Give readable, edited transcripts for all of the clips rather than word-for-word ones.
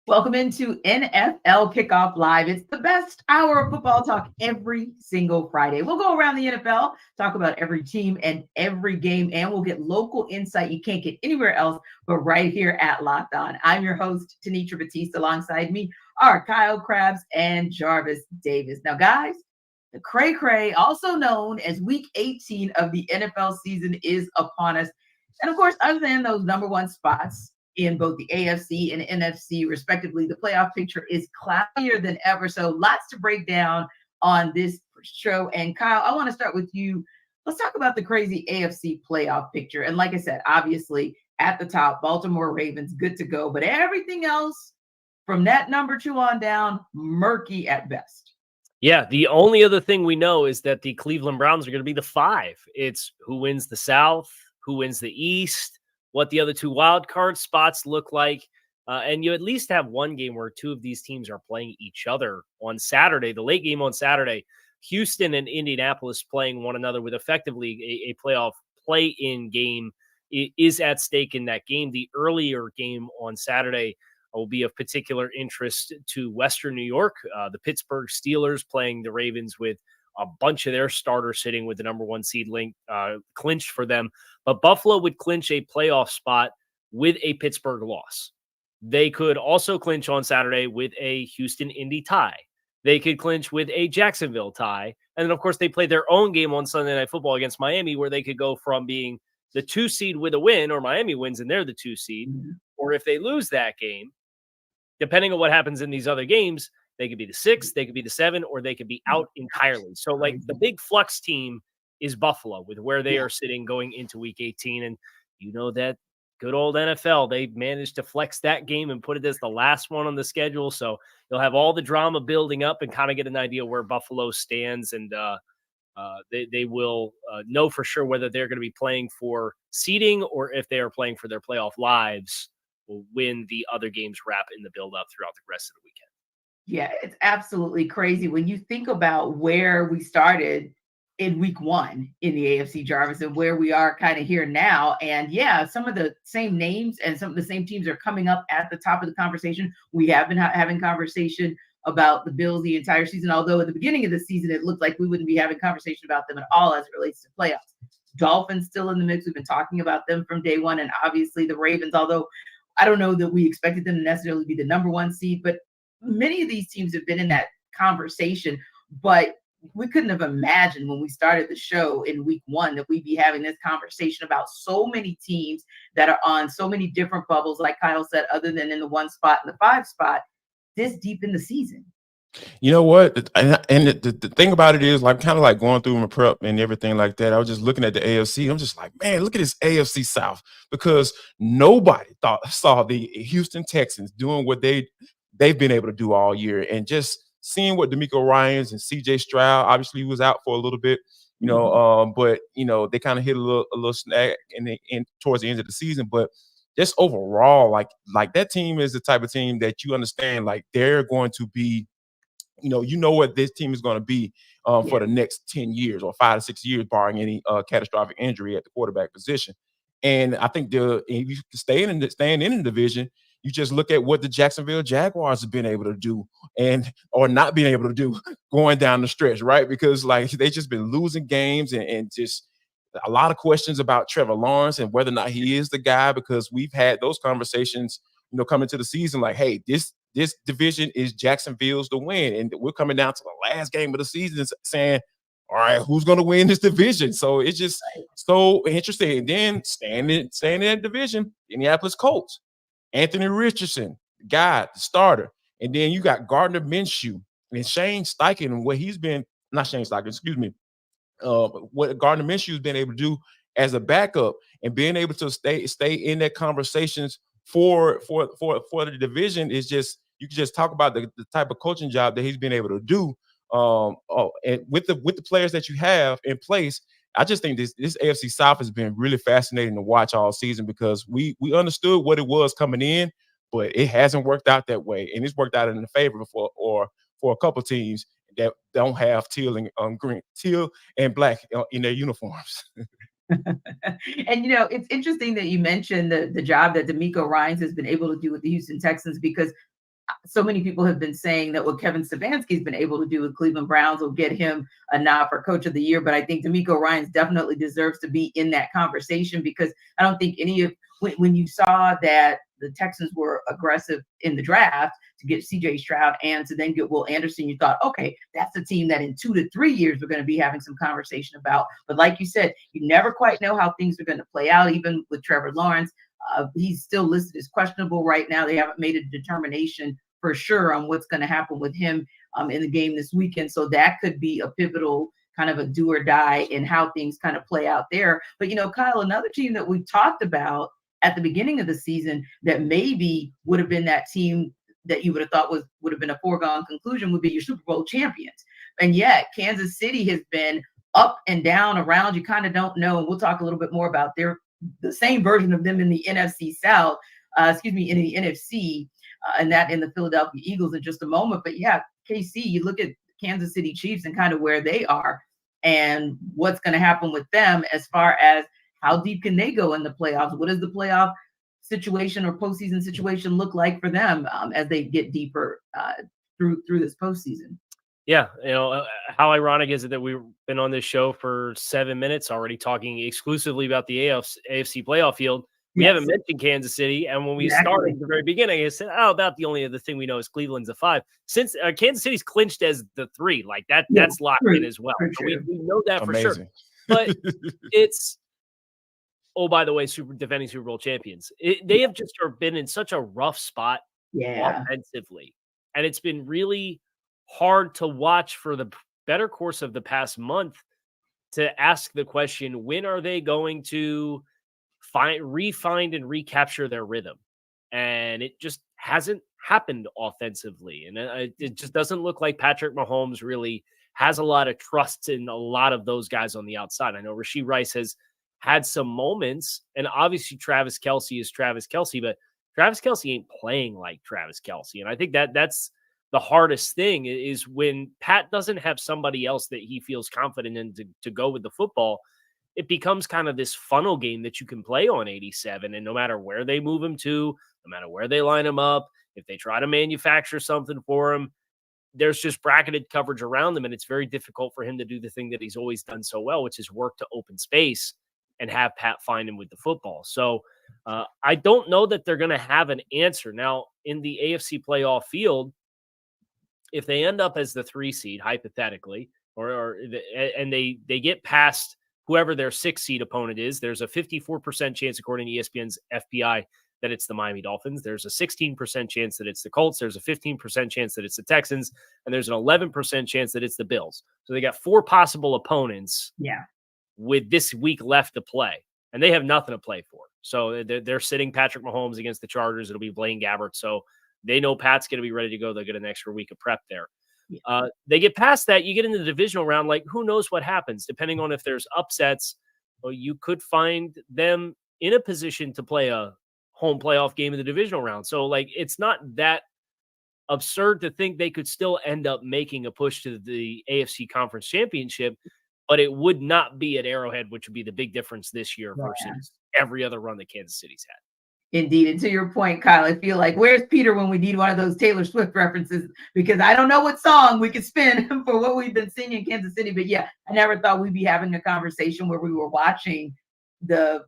Welcome into NFL Kickoff Live. It's the best hour of football talk every single Friday. We'll go around the NFL, talk about every team and every game, and we'll get local insight you can't get anywhere else but right here at Locked On. I'm your host, Tanitra Batiste. Alongside me are Kyle Krabs and Jarvis Davis. Now, guys, the cray-cray, also known as Week 18 of the NFL season, is upon us. And of course, other than those number one spots in both the AFC and NFC, respectively, the playoff picture is cloudier than ever. So lots to break down on this show. And Kyle, I want to start with you. Let's talk about the crazy AFC playoff picture. And like I said, obviously at the top, Baltimore Ravens, good to go. But everything else from that number 2 on down, murky at best. Yeah, the only other thing we know is that the Cleveland Browns are going to be the 5. It's who wins the South, who wins the East, what the other 2 wild card spots look like. And you at least have one game where 2 of these teams are playing each other on Saturday, the late game on Saturday. Houston and Indianapolis playing one another with effectively a playoff play-in game is at stake in that game. The earlier game on Saturday will be of particular interest to Western New York. The Pittsburgh Steelers playing the Ravens with a bunch of their starters sitting with the number 1 seed clinched for them. But Buffalo would clinch a playoff spot with a Pittsburgh loss. They could also clinch on Saturday with a Houston-Indy tie. They could clinch with a Jacksonville tie. And then, of course, they play their own game on Sunday Night Football against Miami, where they could go from being the 2 seed with a win, or Miami wins and they're the 2 seed. Mm-hmm. Or if they lose that game, depending on what happens in these other games, they could be the 6, they could be the 7, or they could be out entirely. So, like, the big flux team is Buffalo with where they are sitting going into Week 18. And you know that good old NFL, they managed to flex that game and put it as the last one on the schedule. So you'll have all the drama building up and kind of get an idea where Buffalo stands. And they will know for sure whether they're going to be playing for seeding or if they are playing for their playoff lives when the other games wrap in the build-up throughout the rest of the weekend. Yeah, it's absolutely crazy when you think about where we started in Week 1 in the AFC, Jarvis, and where we are kind of here now. And yeah, some of the same names and some of the same teams are coming up at the top of the conversation. We have been having conversation about the Bills the entire season, although at the beginning of the season, it looked like we wouldn't be having conversation about them at all as it relates to playoffs. Dolphins still in the mix. We've been talking about them from day one. And obviously the Ravens, although I don't know that we expected them to necessarily be the number 1 seed, but many of these teams have been in that conversation, but we couldn't have imagined when we started the show in Week 1 that we'd be having this conversation about so many teams that are on so many different bubbles, like Kyle said, other than in the 1 spot and the 5 spot, this deep in the season. You know what? And the thing about it is, like, kind of like going through my prep and everything like that. I was just looking at the AFC. I'm just like, man, look at this AFC South, because nobody saw the Houston Texans doing what they've been able to do all year, and just seeing what DeMeco Ryans and CJ Stroud, obviously he was out for a little bit, but they kind of hit a little snag in towards the end of the season. But just overall, like that team is the type of team that you understand, like they're going to be, what this team is going to be for the next 10 years or 5 to 6 years, barring any catastrophic injury at the quarterback position. And I think if you staying in the division, you just look at what the Jacksonville Jaguars have been able to do or not being able to do going down the stretch, right? Because like they've just been losing games and just a lot of questions about Trevor Lawrence and whether or not he is the guy, because we've had those conversations, coming to the season, like, hey, this division is Jacksonville's to win. And we're coming down to the last game of the season saying, all right, who's going to win this division? So it's just so interesting. And then staying in that division, Indianapolis Colts, Anthony Richardson, the guy, the starter. And then you got Gardner Minshew and Shane Steichen and what he's been, not Shane Steichen, excuse me, what Gardner Minshew has been able to do as a backup and being able to stay in that conversations for the division is just, you can just talk about the type of coaching job that he's been able to do. And with the players that you have in place, I just think this AFC South has been really fascinating to watch all season, because we understood what it was coming in, but it hasn't worked out that way, and it's worked out in the favor for a couple teams that don't have teal and black in their uniforms. And it's interesting that you mentioned the job that DeMeco Ryans has been able to do with the Houston Texans, because so many people have been saying that what Kevin Stefanski's been able to do with Cleveland Browns will get him a nod for Coach of the Year. But I think DeMeco Ryans definitely deserves to be in that conversation, because I don't think when you saw that the Texans were aggressive in the draft to get CJ Stroud and to then get Will Anderson, you thought, okay, that's a team that in 2 to 3 years we're going to be having some conversation about. But like you said, you never quite know how things are going to play out, even with Trevor Lawrence. He's still listed as questionable right now. They haven't made a determination for sure on what's going to happen with him in the game this weekend. So that could be a pivotal kind of a do or die in how things kind of play out there. But, Kyle, another team that we talked about at the beginning of the season that maybe would have been that team that you would have thought would have been a foregone conclusion would be your Super Bowl champions. And yet Kansas City has been up and down around. You kind of don't know. And we'll talk a little bit more about the same version of them in the NFC South, in the NFC, and that in the Philadelphia Eagles in just a moment. But yeah, KC, you look at Kansas City Chiefs and kind of where they are and what's going to happen with them as far as how deep can they go in the playoffs? What does the playoff situation or postseason situation look like for them as they get deeper through this postseason? Yeah, how ironic is it that we've been on this show for 7 minutes already talking exclusively about the AFC playoff field. We haven't mentioned Kansas City, and when we started at the very beginning, I said, about the only other thing we know is Cleveland's a 5. Since Kansas City's clinched as the 3, like that's locked in as well. So we know that for sure. But it's, oh, by the way, defending Super Bowl champions. They have just been in such a rough spot offensively, and it's been really hard to watch for the better course of the past month to ask the question, when are they going to refine and recapture their rhythm? And it just hasn't happened offensively. And it just doesn't look like Patrick Mahomes really has a lot of trust in a lot of those guys on the outside. I know Rashee Rice has had some moments, and obviously Travis Kelce is Travis Kelce, but Travis Kelce ain't playing like Travis Kelce. And I think that's the hardest thing, is when Pat doesn't have somebody else that he feels confident in to go with the football, it becomes kind of this funnel game that you can play on 87. And no matter where they move him to, no matter where they line him up, if they try to manufacture something for him, there's just bracketed coverage around them. And it's very difficult for him to do the thing that he's always done so well, which is work to open space and have Pat find him with the football. So I don't know that they're going to have an answer. Now, in the AFC playoff field, if they end up as the 3 seed, hypothetically, and they get past whoever their 6 seed opponent is, there's a 54% chance, according to ESPN's FPI, that it's the Miami Dolphins. There's a 16% chance that it's the Colts. There's a 15% chance that it's the Texans. And there's an 11% chance that it's the Bills. So they got 4 possible opponents with this week left to play. And they have nothing to play for. So they're sitting Patrick Mahomes against the Chargers. It'll be Blaine Gabbert. So they know Pat's going to be ready to go. They'll get an extra week of prep there. They get past that. You get into the divisional round. Like, who knows what happens? Depending on if there's upsets, or you could find them in a position to play a home playoff game in the divisional round. So, like, it's not that absurd to think they could still end up making a push to the AFC Conference Championship, but it would not be at Arrowhead, which would be the big difference this year versus every other run that Kansas City's had. Indeed. And to your point, Kyle, I feel like, where's Peter when we need one of those Taylor Swift references? Because I don't know what song we could spin for what we've been seeing in Kansas City. But yeah, I never thought we'd be having a conversation where we were watching the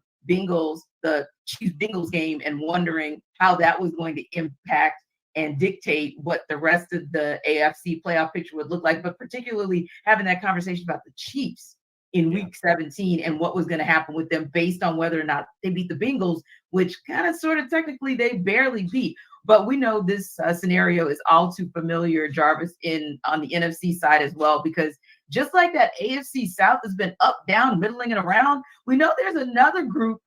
Chiefs Bengals game and wondering how that was going to impact and dictate what the rest of the AFC playoff picture would look like, but particularly having that conversation about the Chiefs in week 17 and what was going to happen with them based on whether or not they beat the Bengals, which kind of sort of technically they barely beat. But we know this scenario is all too familiar, Jarvis, on the NFC side as well, because just like that AFC South has been up, down, middling, and around, we know there's another group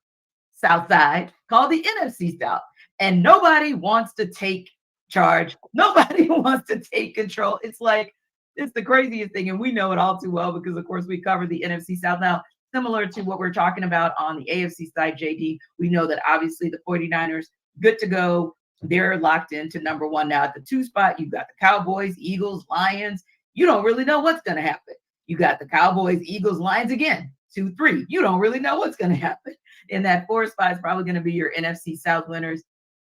South side called the NFC South, and nobody wants to take charge. Nobody wants to take control. It's the craziest thing, and we know it all too well because, of course, we cover the NFC South. Now, similar to what we're talking about on the AFC side, JD, we know that obviously the 49ers, good to go. They're locked into number 1 now. At the 2 spot, you've got the Cowboys, Eagles, Lions. You don't really know what's going to happen. You got the Cowboys, Eagles, Lions again, 2, 3. You don't really know what's going to happen. In that 4 spot is probably going to be your NFC South winners.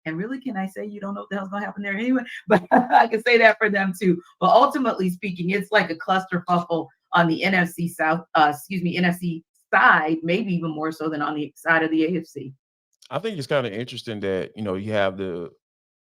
And really, can I say you don't know what the hell's going to happen there anyway? But I can say that for them too. But ultimately speaking, it's like a clusterfuffle on the NFC NFC side, maybe even more so than on the side of the AFC. I think it's kind of interesting that, you have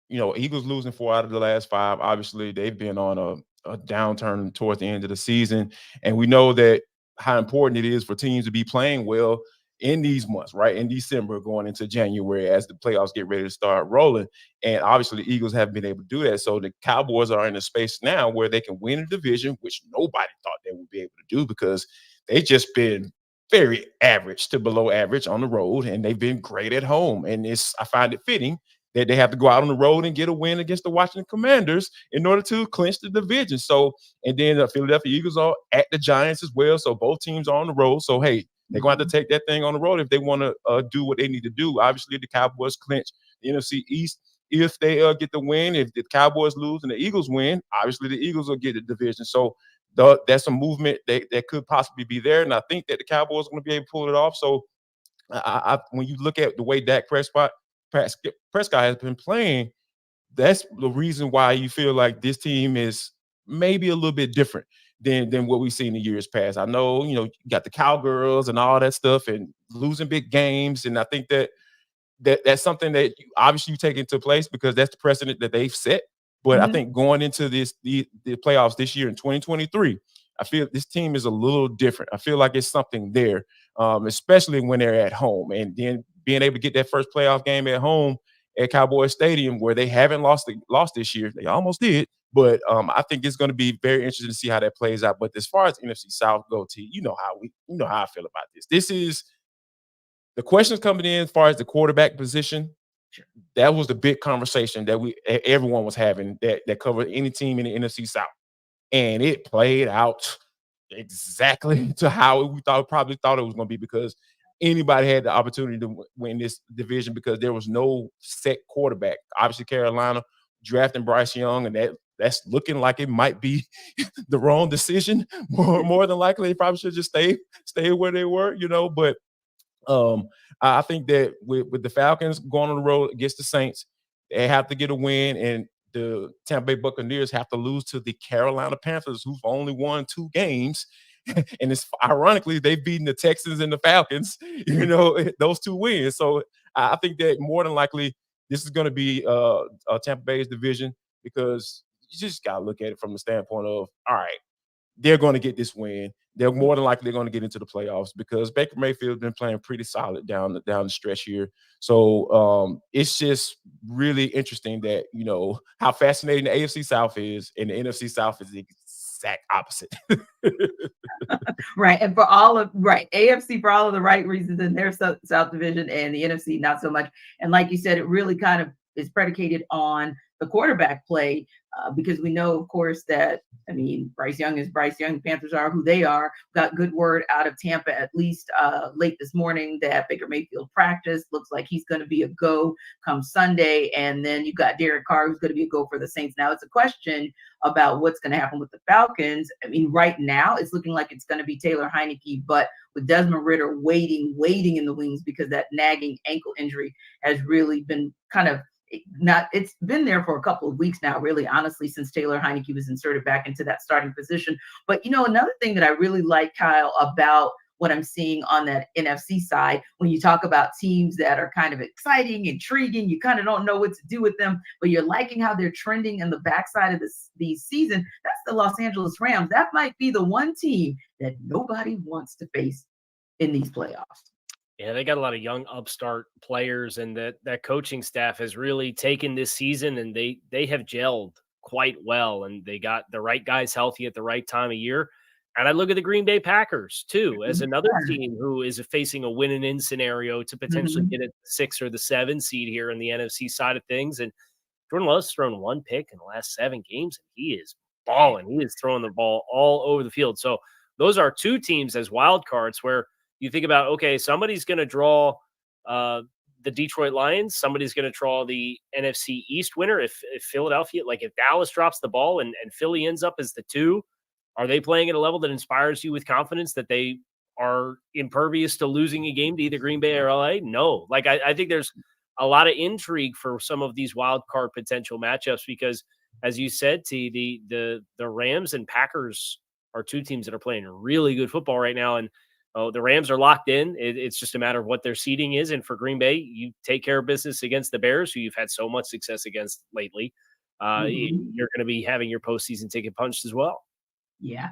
Eagles losing 4 out of the last 5. Obviously, they've been on a downturn towards the end of the season. And we know that how important it is for teams to be playing well in these months, right? In December, going into January as the playoffs get ready to start rolling. And obviously, the Eagles haven't been able to do that. So the Cowboys are in a space now where they can win a division, which nobody thought they would be able to do because they just been very average to below average on the road, and they've been great at home. And I find it fitting that they have to go out on the road and get a win against the Washington Commanders in order to clinch the division. So, and then the Philadelphia Eagles are at the Giants as well. So both teams are on the road. So, hey, they're going to have to take that thing on the road if they want to do what they need to do. Obviously, the Cowboys clinch the NFC East if they get the win. If the Cowboys lose and the Eagles win, obviously the Eagles will get the division. So that's a movement that could possibly be there. And I think that the Cowboys are going to be able to pull it off. So when you look at the way Dak Prescott has been playing, that's the reason why you feel like this team is maybe a little bit different than what we've seen in years past. I know, you got the Cowgirls and all that stuff and losing big games. And I think that's something that obviously you take into place because that's the precedent that they've set. But I think going into the playoffs this year in 2023, I feel this team is a little different. I feel like it's something there, especially when they're at home. And then being able to get that first playoff game at home at Cowboys Stadium where they haven't lost this year. They almost did. But I think it's going to be very interesting to see how that plays out. But as far as NFC South go, T, you know how I feel about this. This is the questions coming in as far as the quarterback position. That was the big conversation that everyone was having that covered any team in the NFC South. And it played out exactly to how we probably thought it was going to be because anybody had the opportunity to win this division because there was no set quarterback. Obviously, Carolina drafting Bryce Young, and that's looking like it might be the wrong decision. More than likely, they probably should just stay where they were, But I think that with the Falcons going on the road against the Saints, they have to get a win, and the Tampa Bay Buccaneers have to lose to the Carolina Panthers, who've only won 2 games. And it's ironically, they've beaten the Texans and the Falcons, those 2 wins. So I think that more than likely, this is going to be Tampa Bay's division because you just got to look at it from the standpoint of, all right, they're going to get this win. They're more than likely going to get into the playoffs because Baker Mayfield's been playing pretty solid down the stretch here. So it's just really interesting that, how fascinating the AFC South is and the NFC South is the exact opposite. Right. And AFC for all of the right reasons in their South division and the NFC not so much. And like you said, it really kind of is predicated on the quarterback play because we know, of course, that, Bryce Young is Bryce Young. The Panthers are who they are. Got good word out of Tampa, at least late this morning, that Baker Mayfield practiced. Looks like he's going to be a go come Sunday. And then you got Derek Carr, who's going to be a go for the Saints. Now it's a question about what's going to happen with the Falcons. Right now it's looking like it's going to be Taylor Heineke, but with Desmond Ridder waiting in the wings because that nagging ankle injury has really been it's been there for a couple of weeks now, really, honestly, since Taylor Heineke was inserted back into that starting position. But, another thing that I really like, Kyle, about what I'm seeing on that NFC side, when you talk about teams that are kind of exciting, intriguing, you kind of don't know what to do with them, but you're liking how they're trending in the backside of the season. That's the Los Angeles Rams. That might be the one team that nobody wants to face in these playoffs. Yeah, they got a lot of young upstart players, and that coaching staff has really taken this season, and they have gelled quite well, and they got the right guys healthy at the right time of year. And I look at the Green Bay Packers, too, as another team who is facing a win-and-in scenario to potentially get a 6 or the 7 seed here in the NFC side of things. And Jordan Love's thrown 1 pick in the last 7 games, and he is balling. He is throwing the ball all over the field. So those are 2 teams as wild cards where you think about, okay, somebody's going to draw the Detroit Lions. Somebody's going to draw the NFC East winner. If Philadelphia, if Dallas drops the ball and Philly ends up as the 2, are they playing at a level that inspires you with confidence that they are impervious to losing a game to either Green Bay or LA? No. I think there's a lot of intrigue for some of these wild card potential matchups because, as you said, T, the Rams and Packers are two teams that are playing really good football right now, and the Rams are locked in. It's just a matter of what their seeding is, and for Green Bay, you take care of business against the Bears, who you've had so much success against lately. You're going to be having your postseason ticket punched as well. Yeah,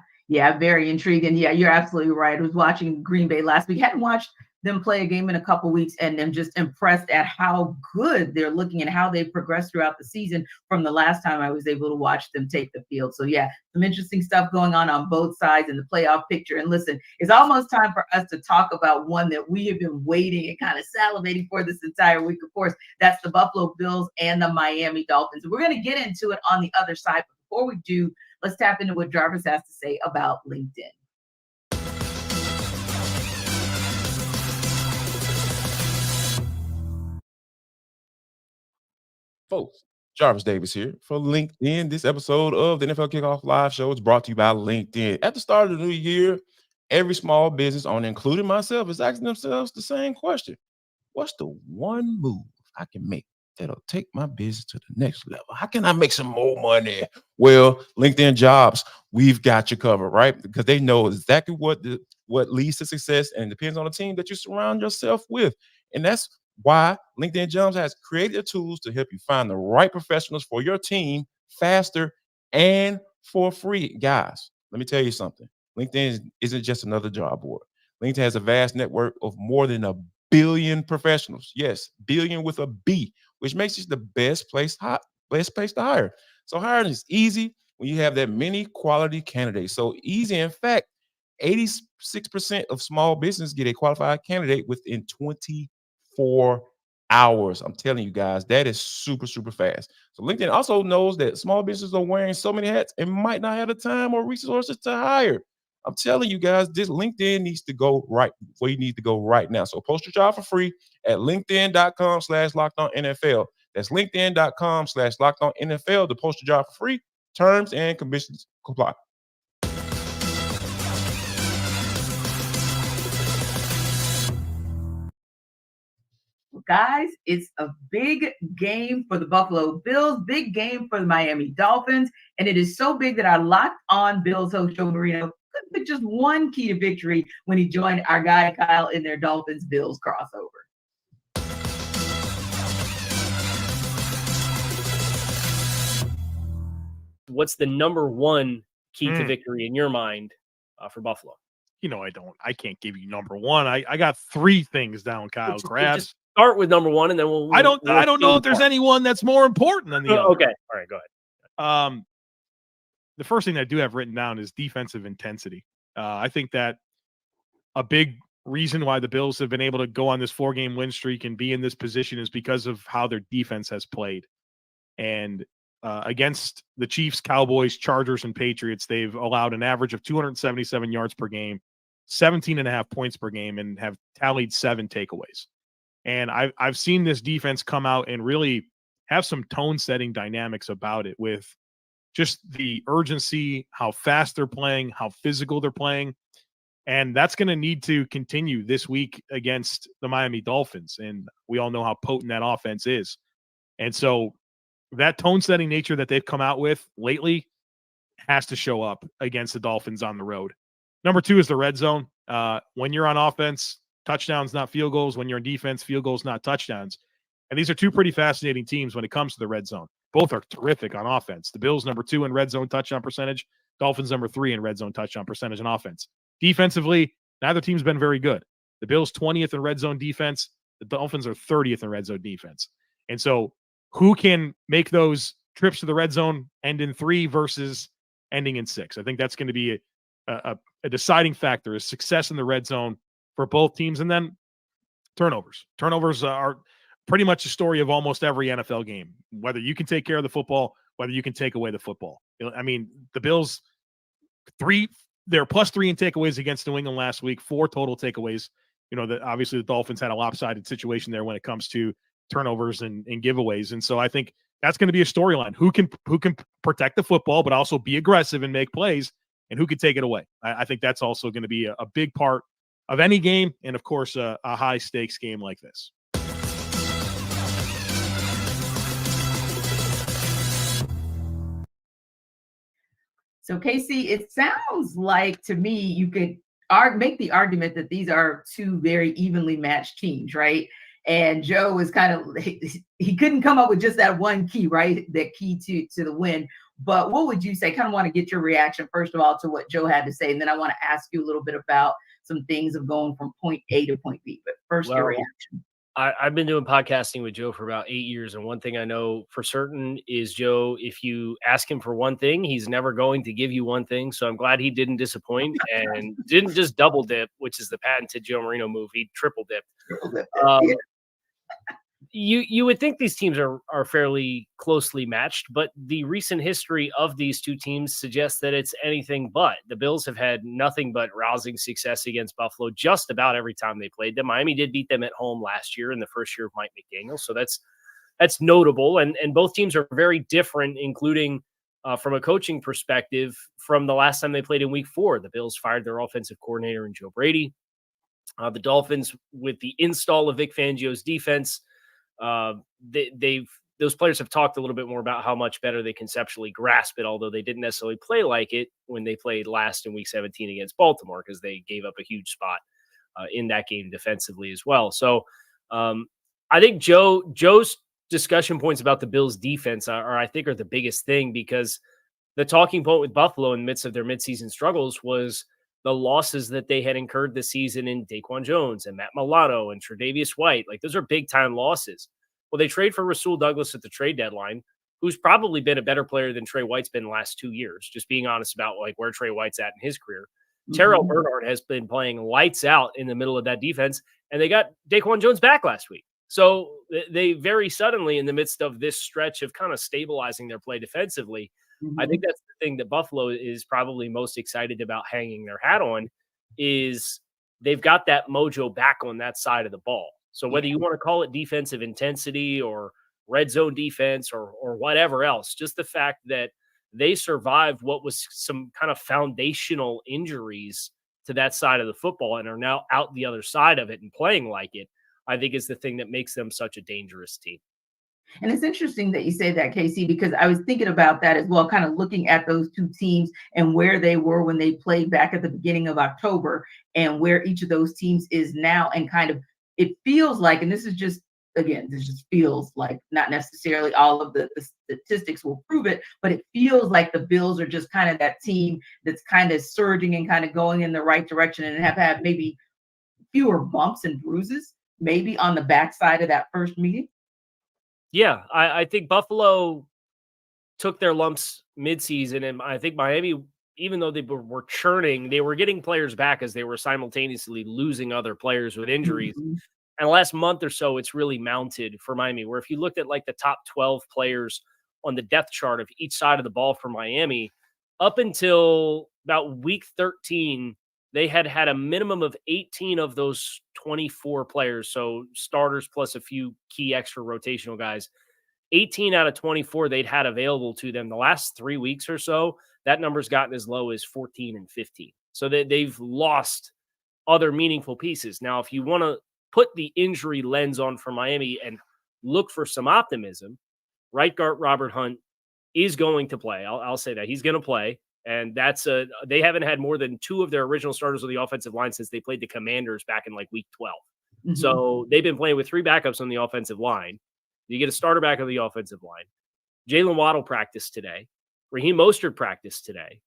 very intriguing. Yeah, you're absolutely right. I was watching Green Bay last week. Hadn't watched them play a game in a couple weeks, and I'm just impressed at how good they're looking and how they've progressed throughout the season from the last time I was able to watch them take the field. So yeah, some interesting stuff going on both sides in the playoff picture. And listen, it's almost time for us to talk about one that we have been waiting and kind of salivating for this entire week. Of course, that's the Buffalo Bills and the Miami Dolphins. We're going to get into it on the other side. But before we do, let's tap into what Jarvis has to say about LinkedIn. Folks, Jarvis Davis here for LinkedIn. This episode of the NFL Kickoff Live Show is brought to you by LinkedIn. At the start of the new year, every small business owner, including myself, is asking themselves the same question. What's the one move I can make that'll take my business to the next level? How can I make some more money? Well, LinkedIn Jobs, we've got you covered, right? Because they know exactly what leads to success, and it depends on the team that you surround yourself with. And that's why LinkedIn Jobs has created the tools to help you find the right professionals for your team faster and for free. Guys, let me tell you something. LinkedIn isn't just another job board. LinkedIn has a vast network of more than 1 billion professionals. Yes, billion with a B, which makes it the best place to hire. So hiring is easy when you have that many quality candidates. So easy, in fact, 86% of small business get a qualified candidate within 24 hours. I'm telling you guys, that is super, super fast. So LinkedIn also knows that small businesses are wearing so many hats and might not have the time or resources to hire. I'm telling you guys, this LinkedIn needs to go right where you need to go right now. So post your job for free at linkedin.com/lockedonnfl. That's linkedin.com/lockedonnfl to post your job for free. Terms and conditions apply. Guys, it's a big game for the Buffalo Bills, big game for the Miami Dolphins, and it is so big that our Locked On Bills host Joe Marino couldn't pick just one key to victory when he joined our guy Kyle in their Dolphins-Bills crossover. What's the number one key to victory in your mind for Buffalo? I can't give you number one. I got three things down, Kyle Grass. Start with number one, and then we'll. I don't know if there's anyone that's more important than the other. Okay, all right, go ahead. The first thing I do have written down is defensive intensity. I think that a big reason why the Bills have been able to go on this 4-game win streak and be in this position is because of how their defense has played. And against the Chiefs, Cowboys, Chargers, and Patriots, they've allowed an average of 277 yards per game, 17.5 points per game, and have tallied 7 takeaways. And I've seen this defense come out and really have some tone-setting dynamics about it with just the urgency, how fast they're playing, how physical they're playing. And that's going to need to continue this week against the Miami Dolphins. And we all know how potent that offense is. And so that tone-setting nature that they've come out with lately has to show up against the Dolphins on the road. Number 2 is the red zone. When you're on offense, touchdowns, not field goals. When you're on defense, field goals, not touchdowns. And these are two pretty fascinating teams when it comes to the red zone. Both are terrific on offense. The Bills, number 2 in red zone touchdown percentage. Dolphins, number 3 in red zone touchdown percentage on offense. Defensively, neither team's been very good. The Bills, 20th in red zone defense. The Dolphins are 30th in red zone defense. And so who can make those trips to the red zone end in 3 versus ending in 6? I think that's going to be a deciding factor is success in the red zone for both teams. And then turnovers. Turnovers are pretty much the story of almost every NFL game, whether you can take care of the football, whether you can take away the football. I mean, the Bills, they're +3 in takeaways against New England last week, 4 total takeaways. Obviously the Dolphins had a lopsided situation there when it comes to turnovers and giveaways. And so I think that's going to be a storyline. Who can protect the football, but also be aggressive and make plays, and who can take it away. I think that's also going to be a big part of any game, and of course, a high stakes game like this. So, Casey, it sounds like to me you could make the argument that these are two very evenly matched teams, right? And Joe is kind of he couldn't come up with just that one key, right? That key to the win. But what would you say? Kind of want to get your reaction first of all to what Joe had to say, and then I want to ask you a little bit about some things of going from point A to point B. But first, your reaction. I've been doing podcasting with Joe for about 8 years, and one thing I know for certain is Joe, if you ask him for one thing, he's never going to give you one thing. So I'm glad he didn't disappoint and didn't just double dip, which is the patented Joe Marino move. He triple dipped. Yeah. You would think these teams are fairly closely matched, but the recent history of these two teams suggests that it's anything but. The Bills have had nothing but rousing success against Buffalo just about every time they played them. Miami did beat them at home last year in the first year of Mike McDaniel, so that's notable. And both teams are very different, including from a coaching perspective from the last time they played in Week 4. The Bills fired their offensive coordinator in Joe Brady. The Dolphins, with the install of Vic Fangio's defense, those players have talked a little bit more about how much better they conceptually grasp it, although they didn't necessarily play like it when they played last in Week 17 against Baltimore, because they gave up a huge spot in that game defensively as well. So I think Joe's discussion points about the Bills defense are the biggest thing, because the talking point with Buffalo in the midst of their midseason struggles was the losses that they had incurred this season in Daquan Jones and Matt Milano and Tre'Davious White. Like, those are big time losses. Well, they trade for Rasul Douglas at the trade deadline, who's probably been a better player than Trey White's been the last 2 years, just being honest about like where Trey White's at in his career. Mm-hmm. Terrell Bernard has been playing lights out in the middle of that defense, and they got Daquan Jones back last week. So they very suddenly, in the midst of this stretch of kind of stabilizing their play defensively, I think that's the thing that Buffalo is probably most excited about hanging their hat on, is they've got that mojo back on that side of the ball. So whether you want to call it defensive intensity or red zone defense or whatever else, just the fact that they survived what was some kind of foundational injuries to that side of the football and are now out the other side of it and playing like it, I think is the thing that makes them such a dangerous team. And it's interesting that you say that, Casey, because I was thinking about that as well, kind of looking at those two teams and where they were when they played back at the beginning of October and where each of those teams is now. And kind of, it feels like, and this just feels like, not necessarily all of the statistics will prove it, but it feels like the Bills are just kind of that team that's kind of surging and kind of going in the right direction and have had maybe fewer bumps and bruises, maybe on the backside of that first meeting. Yeah, I think Buffalo took their lumps midseason, and I think Miami, even though they were churning, they were getting players back as they were simultaneously losing other players with injuries. Mm-hmm. And the last month or so, it's really mounted for Miami, where if you looked at like the top 12 players on the depth chart of each side of the ball for Miami, up until about week 13, they had a minimum of 18 of those 24 players, so starters plus a few key extra rotational guys. 18 out of 24 they'd had available to them. The last 3 weeks or so, that number's gotten as low as 14 and 15. So they've lost other meaningful pieces. Now, if you want to put the injury lens on for Miami and look for some optimism, right guard Robert Hunt is going to play. I'll say that. He's going to play. And they haven't had more than 2 of their original starters on the offensive line since they played the Commanders back in like week 12. Mm-hmm. So they've been playing with 3 backups on the offensive line. You get a starter back on the offensive line. Jalen Waddle practiced today. Raheem Mostert practiced today.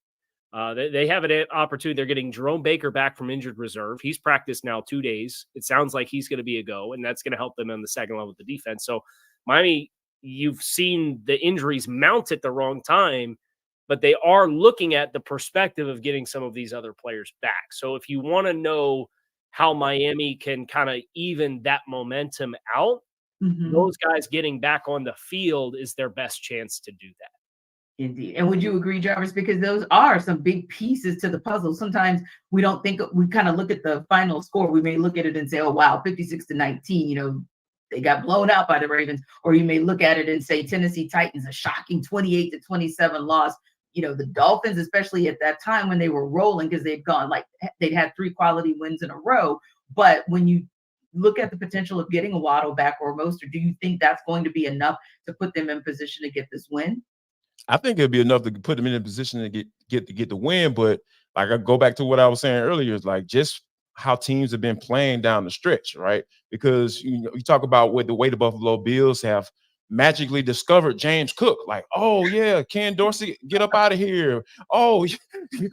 They have an opportunity. They're getting Jerome Baker back from injured reserve. He's practiced now 2 days. It sounds like he's going to be a go, and that's going to help them on the second level of the defense. So Miami, you've seen the injuries mount at the wrong time, but they are looking at the perspective of getting some of these other players back. So if you want to know how Miami can kind of even that momentum out, those guys getting back on the field is their best chance to do that. Indeed. And would you agree, Jarvis? Because those are some big pieces to the puzzle. Sometimes we don't think, we kind of look at the final score. We may look at it and say, oh, wow, 56-19, they got blown out by the Ravens. Or you may look at it and say, Tennessee Titans, a shocking 28-27 loss. The Dolphins, especially at that time when they were rolling, because they'd had 3 quality wins in a row. But when you look at the potential of getting a Waddle back or Mostert, do you think that's going to be enough to put them in position to get this win? I think it'll be enough to put them in a position to get the win. But like I go back to what I was saying earlier, is like just how teams have been playing down the stretch, right? Because you talk about what the way the Buffalo Bills have magically discovered James Cook. Like, oh yeah, Ken Dorsey, get up out of here. Oh,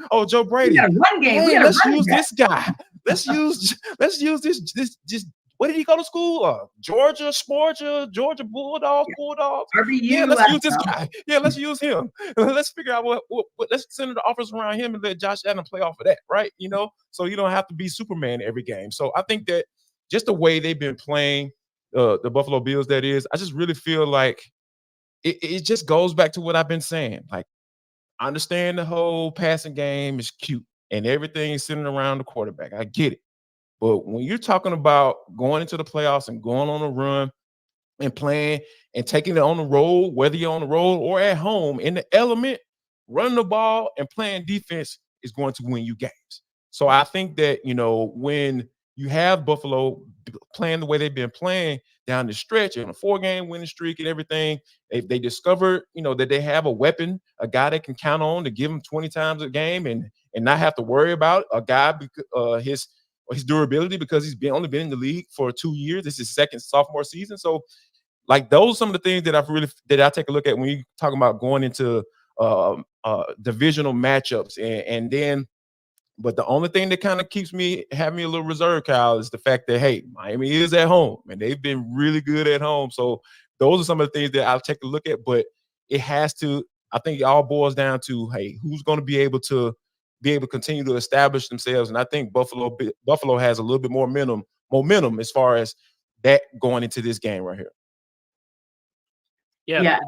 oh, Joe Brady. We got a run game. Hey, let's use this guy. Let's use this. Where did he go to school? Georgia Bulldogs. RBU, Yeah, let's use this guy. Yeah, let's use him. Let's figure out what let's send the offense around him and let Josh Allen play off of that, right? So you don't have to be Superman every game. So I think that just the way they've been playing the Buffalo Bills, that is, I just really feel like it just goes back to what I've been saying. Like, I understand the whole passing game is cute and everything is centered around the quarterback. I get it. But when you're talking about going into the playoffs and going on a run and playing and taking it on the road, whether you're on the road or at home, in the element, running the ball and playing defense is going to win you games. So I think that, when you have Buffalo playing the way they've been playing down the stretch in a 4-game winning streak and everything, they discovered, that they have a weapon, a guy they can count on to give them 20 times a game and not have to worry about a guy, his durability, because he's only been in the league for 2 years. This is his second sophomore season. So, like, those are some of the things that I take a look at when you talking about going into divisional matchups, and then. But the only thing that kind of having me a little reserved, Kyle, is the fact that, hey, Miami is at home and they've been really good at home. So those are some of the things that I'll take a look at. But I think it all boils down to, hey, who's going to be able to continue to establish themselves. And I think Buffalo has a little bit more momentum as far as that going into this game right here. Yeah.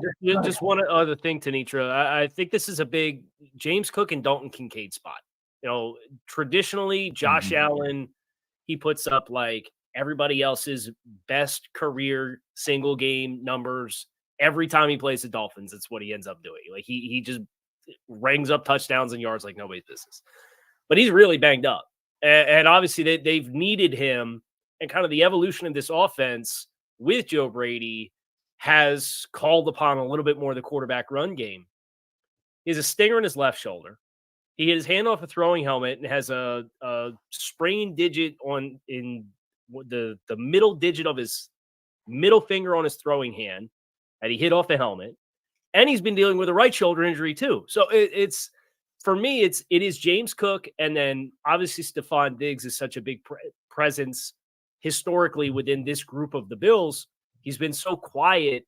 Just one other thing, Tanitra. I think this is a big James Cook and Dalton Kincaid spot. Traditionally, Josh Allen, he puts up like everybody else's best career single game numbers every time he plays the Dolphins. That's what he ends up doing. Like he just rings up touchdowns and yards like nobody's business. But he's really banged up. And obviously they've needed him, and kind of the evolution of this offense with Joe Brady has called upon a little bit more of the quarterback run game. He has a stinger in his left shoulder. He hit his hand off a throwing helmet and has a sprained digit in the middle digit of his middle finger on his throwing hand that he hit off the helmet. And he's been dealing with a right shoulder injury too. So it's for me, it is James Cook, and then obviously Stephon Diggs is such a big presence historically within this group of the Bills. He's been so quiet.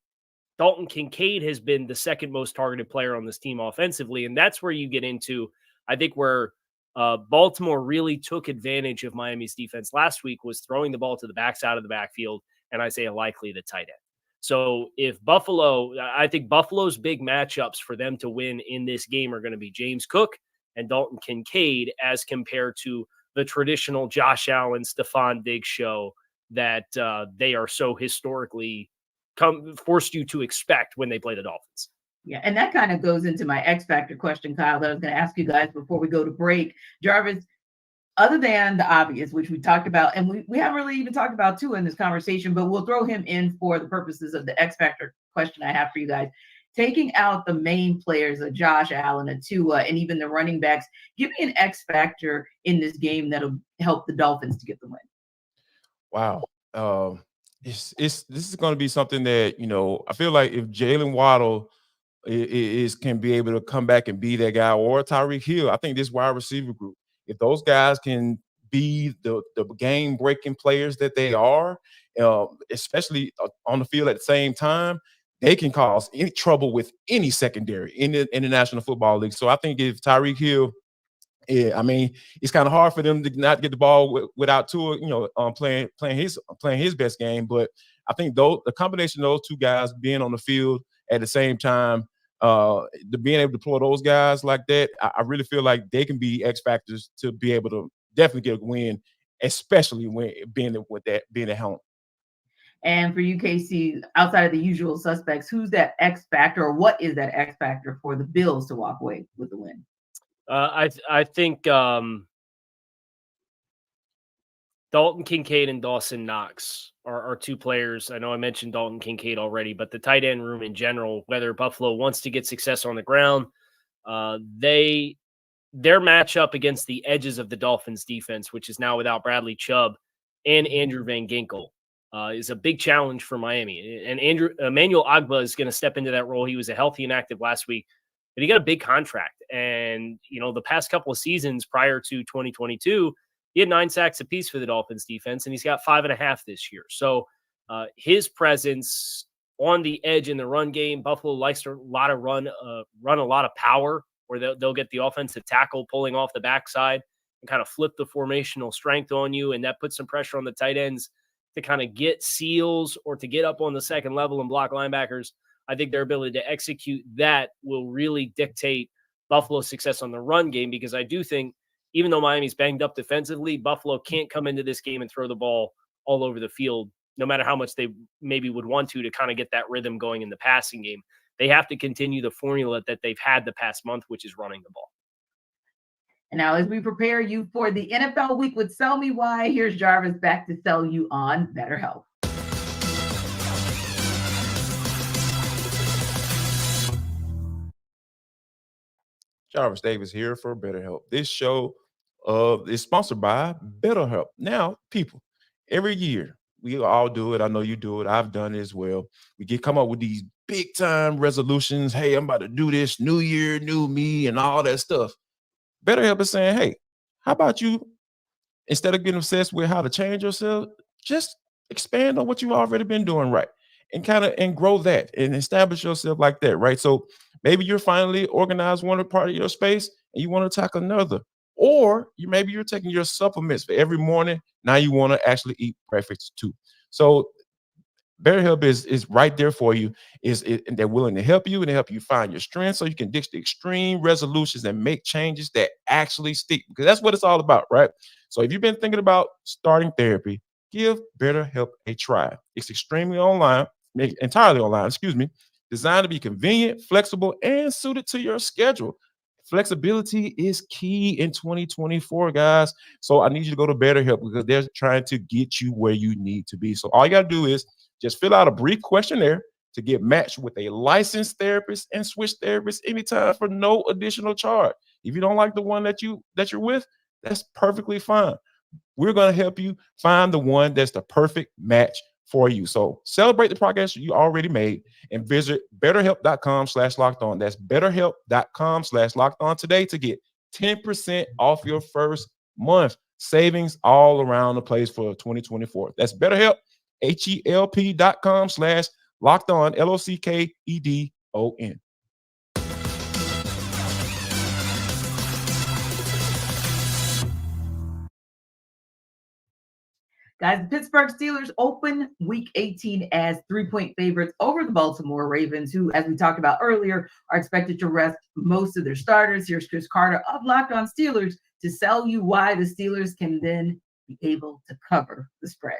Dalton Kincaid has been the second most targeted player on this team offensively, and that's where you get into, I think, where Baltimore really took advantage of Miami's defense last week was throwing the ball to the backside of the backfield, and Isaiah Likely the tight end. So I think Buffalo's big matchups for them to win in this game are going to be James Cook and Dalton Kincaid, as compared to the traditional Josh Allen, Stephon Diggs show that they are so historically forced you to expect when they play the Dolphins. Yeah, and that kind of goes into my X Factor question, Kyle, that I was going to ask you guys before we go to break. Jarvis, other than the obvious, which we talked about, and we haven't really even talked about Tua in this conversation, but we'll throw him in for the purposes of the X Factor question I have for you guys. Taking out the main players of Josh Allen, a Tua, and even the running backs, give me an X Factor in this game that'll help the Dolphins to get the win. Wow. This is going to be something that, I feel like if Jalen Waddle can be able to come back and be that guy, or Tyreek Hill, I think this wide receiver group, if those guys can be the game-breaking players that they are, especially on the field at the same time, they can cause any trouble with any secondary in the National Football League. So I think if Tyreek Hill, it's kind of hard for them to not get the ball without Tua, playing his best game. But I think the combination of those two guys being on the field at the same time, being able to deploy those guys like that, I really feel like they can be X factors to be able to definitely get a win, especially when being at home. And for you, KC, outside of the usual suspects, who's that X factor, or what is that X factor for the Bills to walk away with the win? I think Dalton Kincaid and Dawson Knox are two players. I know I mentioned Dalton Kincaid already, but the tight end room in general, whether Buffalo wants to get success on the ground, their matchup against the edges of the Dolphins defense, which is now without Bradley Chubb and Andrew Van Ginkel, is a big challenge for Miami. And Emmanuel Ogbah is going to step into that role. He was a healthy and active last week, but he got a big contract. And, the past couple of seasons prior to 2022, he had 9 sacks apiece for the Dolphins defense, and he's got 5.5 this year. So his presence on the edge in the run game, Buffalo likes to run a lot of power, where they'll get the offensive tackle pulling off the backside and kind of flip the formational strength on you. And that puts some pressure on the tight ends to kind of get seals or to get up on the second level and block linebackers. I think their ability to execute that will really dictate Buffalo's success on the run game, because I do think even though Miami's banged up defensively, Buffalo can't come into this game and throw the ball all over the field, no matter how much they maybe would want to kind of get that rhythm going in the passing game. They have to continue the formula that they've had the past month, which is running the ball. And now, as we prepare you for the NFL week with Sell Me Why, here's Jarvis back to sell you on BetterHelp. Jarvis Davis here for BetterHelp. This show is sponsored by BetterHelp. Now, people, every year we all do it. I know you do it. I've done it as well. We come up with these big time resolutions. Hey, I'm about to do this, new year, new me, and all that stuff. BetterHelp is saying, hey, how about you, instead of getting obsessed with how to change yourself, just expand on what you've already been doing right and grow that and establish yourself like that, right? So maybe you're finally organized one part of your space and you want to tackle another. Or maybe you're taking your supplements for every morning. Now you want to actually eat breakfast too. So BetterHelp is right there for you. And they're willing to help you and help you find your strength so you can ditch the extreme resolutions and make changes that actually stick, because that's what it's all about, right? So if you've been thinking about starting therapy, give BetterHelp a try. It's entirely online, designed to be convenient, flexible, and suited to your schedule. Flexibility is key in 2024, guys. So I need you to go to BetterHelp because they're trying to get you where you need to be. So all you got to do is just fill out a brief questionnaire to get matched with a licensed therapist and switch therapists anytime for no additional charge. If you don't like the one that you're with, that's perfectly fine. We're going to help you find the one that's the perfect match for you. So celebrate the progress you already made and visit betterhelp.com/lockedon. That's betterhelp.com/lockedon today to get 10% off your first month. Savings all around the place for 2024. That's BetterHelp, HELP.com/lockedon, LOCKEDON. Guys, the Pittsburgh Steelers open week 18 as 3-point favorites over the Baltimore Ravens, who, as we talked about earlier, are expected to rest most of their starters. Here's Chris Carter of Locked On Steelers to sell you why the Steelers can then be able to cover the spread.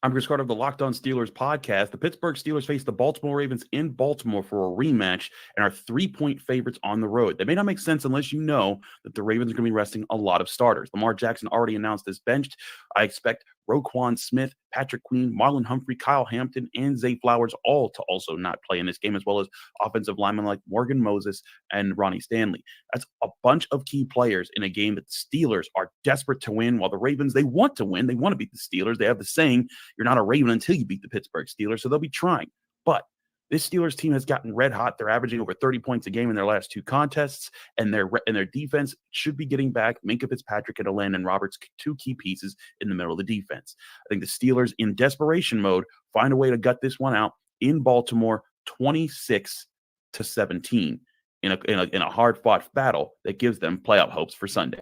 I'm Chris Carter of the Locked On Steelers podcast. The Pittsburgh Steelers face the Baltimore Ravens in Baltimore for a rematch and are 3-point favorites on the road. That may not make sense unless you know that the Ravens are going to be resting a lot of starters. Lamar Jackson already announced this benched. I expect Roquan Smith, Patrick Queen, Marlon Humphrey, Kyle Hampton, and Zay Flowers all to also not play in this game, as well as offensive linemen like Morgan Moses and Ronnie Stanley. That's a bunch of key players in a game that the Steelers are desperate to win, while the Ravens, they want to win. They want to beat the Steelers. They have the saying, you're not a Raven until you beat the Pittsburgh Steelers, so they'll be trying. But this Steelers team has gotten red hot. They're averaging over 30 points a game in their last 2 contests, and their defense should be getting back Minkah Fitzpatrick and Elandon Roberts, 2 key pieces in the middle of the defense. I think the Steelers, in desperation mode, find a way to gut this one out in Baltimore, 26-17, in a hard-fought battle that gives them playoff hopes for Sunday.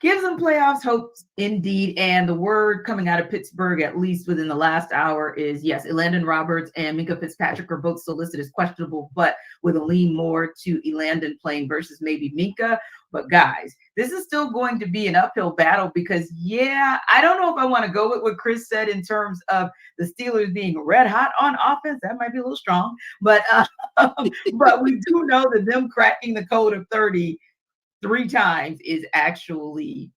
Gives them playoffs hopes indeed. And the word coming out of Pittsburgh, at least within the last hour, is yes, Elandon Roberts and Minkah Fitzpatrick are both still listed as questionable, but with a lean more to Elandon playing versus maybe Minkah. But guys, this is still going to be an uphill battle because, I don't know if I want to go with what Chris said in terms of the Steelers being red hot on offense. That might be a little strong, but we do know that them cracking the code of 30 3 times is actually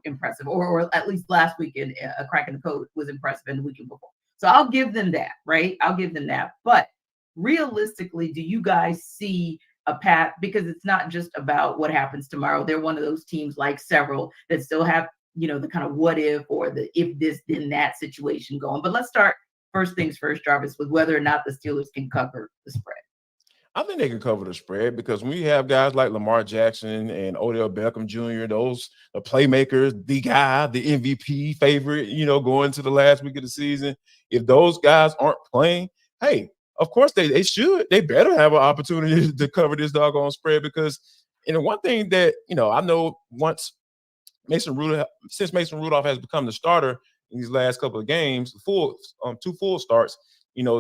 impressive, or at least last weekend, a crack in the code was impressive, and the weekend before. So I'll give them that, right? I'll give them that. But realistically, do you guys see a path? Because it's not just about what happens tomorrow. They're one of those teams, like several, that still have, the kind of what if, or the if this, then that situation going. But let's start first things first, Jarvis, with whether or not the Steelers can cover the spread. I think they can cover the spread because when you have guys like Lamar Jackson and Odell Beckham Jr., those the playmakers, the guy, the MVP favorite, going to the last week of the season, if those guys aren't playing, hey, of course they should. They better have an opportunity to cover this doggone spread because, one thing that, I know since Mason Rudolph has become the starter in these last couple of games, 2 full starts,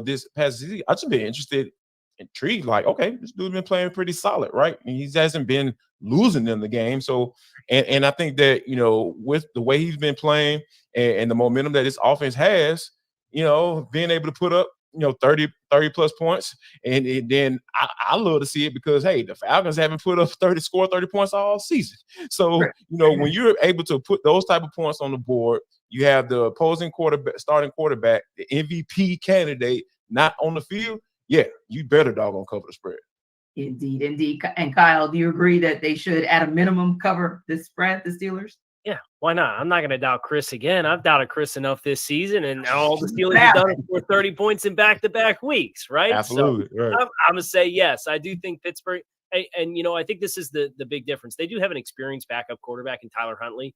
this past season, I've just been intrigued, like, okay, this dude's been playing pretty solid, right? And he hasn't been losing in the game. So, and I think that, with the way he's been playing and the momentum that his offense has, being able to put up, 30 plus points. And then I love to see it because, hey, the Falcons haven't scored 30 points all season. So, when you're able to put those type of points on the board, you have the opposing starting quarterback, the MVP candidate, not on the field. Yeah, you better doggone cover the spread. Indeed. And Kyle, do you agree that they should, at a minimum, cover the spread, the Steelers? Yeah, why not? I'm not going to doubt Chris again. I've doubted Chris enough this season, and all the Steelers have done it for 30 points in back-to-back weeks, right? Absolutely. So right. I'm going to say yes. I do think Pittsburgh, and I think this is the big difference. They do have an experienced backup quarterback in Tyler Huntley,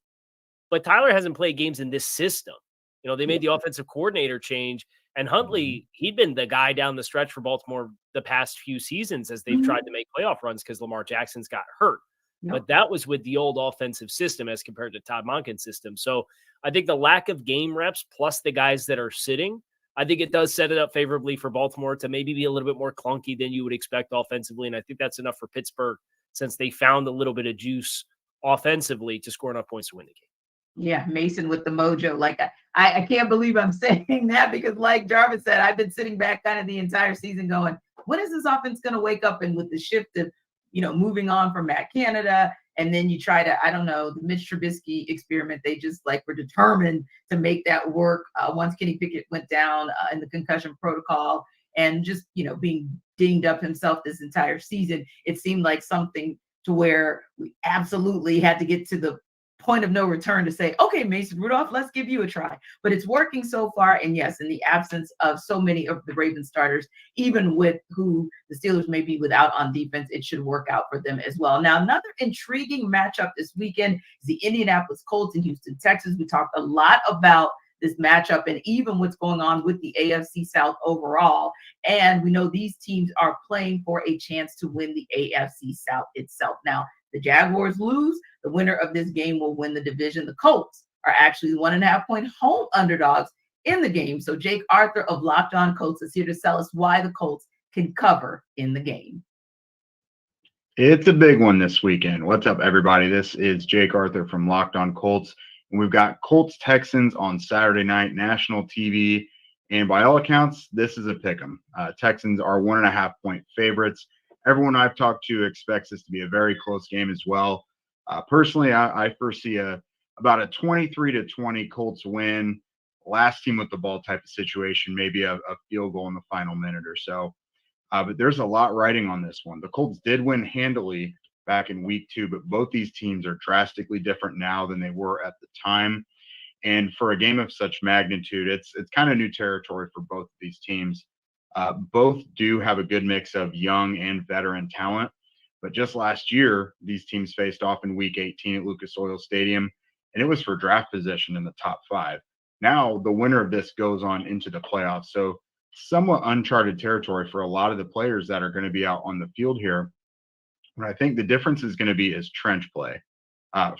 but Tyler hasn't played games in this system. They made the offensive coordinator change, and Huntley, he'd been the guy down the stretch for Baltimore the past few seasons as they've tried to make playoff runs because Lamar Jackson's got hurt. Yep. But that was with the old offensive system as compared to Todd Monken's system. So I think the lack of game reps plus the guys that are sitting, I think it does set it up favorably for Baltimore to maybe be a little bit more clunky than you would expect offensively. And I think that's enough for Pittsburgh since they found a little bit of juice offensively to score enough points to win the game. Yeah, Mason with the mojo. Like, I can't believe I'm saying that because, like Jarvis said, I've been sitting back kind of the entire season going, when is this offense going to wake up? And with the shift of, moving on from Matt Canada, and then you try to, I don't know, the Mitch Trubisky experiment, they just were determined to make that work once Kenny Pickett went down in the concussion protocol and just, being dinged up himself this entire season. It seemed like something to where we absolutely had to get to the point of no return to say, okay, Mason Rudolph, let's give you a try. But it's working so far. And yes, in the absence of so many of the Ravens starters, even with who the Steelers may be without on defense, it should work out for them as well. Now, another intriguing matchup this weekend is the Indianapolis Colts in Houston, Texas. We talked a lot about this matchup and even what's going on with the AFC South overall. And we know these teams are playing for a chance to win the AFC South itself. Now, the Jaguars lose, the winner of this game will win the division. The Colts are actually 1.5-point home underdogs in the game. So Jake Arthur of Locked On Colts is here to tell us why the Colts can cover in the game. It's a big one this weekend. What's up, everybody? This is Jake Arthur from Locked On Colts. And we've got Colts Texans on Saturday night, national TV. And by all accounts, this is a pick 'em. Texans are 1.5-point favorites. Everyone I've talked to expects this to be a very close game as well. Personally, I foresee about a 23-20 Colts win, last team with the ball type of situation, maybe a field goal in the final minute or so. But there's a lot riding on this one. The Colts did win handily back in week 2, but both these teams are drastically different now than they were at the time. And for a game of such magnitude, it's kind of new territory for both of these teams. Both do have a good mix of young and veteran talent. But just last year, these teams faced off in week 18 at Lucas Oil Stadium, and it was for draft position in the top 5. Now, the winner of this goes on into the playoffs. So somewhat uncharted territory for a lot of the players that are going to be out on the field here. What I think the difference is going to be is trench play.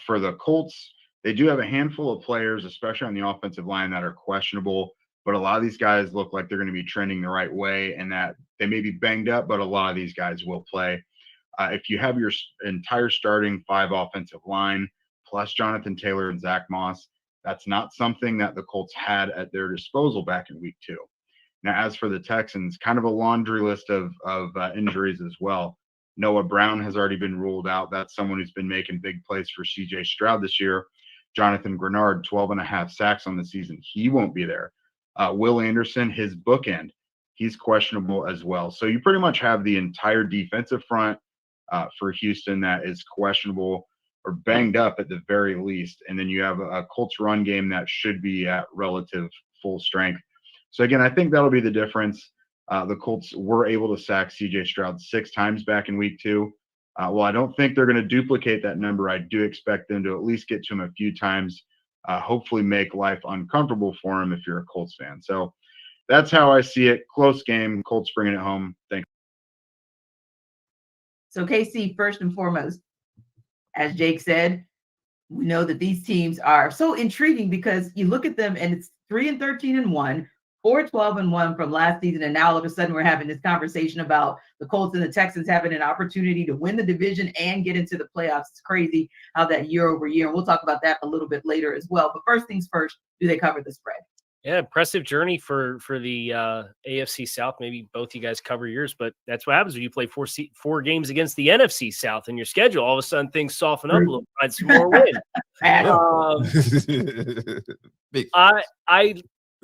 For the Colts, they do have a handful of players, especially on the offensive line, that are questionable. But a lot of these guys look like they're going to be trending the right way and that they may be banged up, but a lot of these guys will play. If you have your entire starting 5 offensive line, plus Jonathan Taylor and Zach Moss, that's not something that the Colts had at their disposal back in week 2. Now, as for the Texans, kind of a laundry list of injuries as well. Noah Brown has already been ruled out. That's someone who's been making big plays for CJ Stroud this year. Jonathan Grenard, 12.5 sacks on the season. He won't be there. Will Anderson, his bookend, he's questionable as well. So you pretty much have the entire defensive front for Houston that is questionable or banged up at the very least. And then you have a Colts run game that should be at relative full strength. So again, I think that'll be the difference. The Colts were able to sack CJ Stroud 6 times back in week 2. Well, I don't think they're going to duplicate that number. I do expect them to at least get to him a few times, hopefully make life uncomfortable for him if you're a Colts fan. So that's how I see it. Close game. Colts bringing it home. Thanks. So KC, first and foremost, as Jake said, we know that these teams are so intriguing because you look at them and it's 3-13-1, 4-12-1 from last season. And now all of a sudden we're having this conversation about the Colts and the Texans having an opportunity to win the division and get into the playoffs. It's crazy how that year over year, and we'll talk about that a little bit later as well. But first things first, do they cover the spread? Yeah, impressive journey for the AFC South. Maybe both you guys cover yours, but that's what happens when you play four games against the NFC South in your schedule. All of a sudden, things soften up a little. Find some more wins.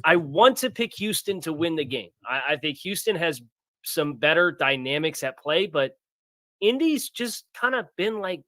I want to pick Houston to win the game. I think Houston has some better dynamics at play, but Indy's just kind of been like.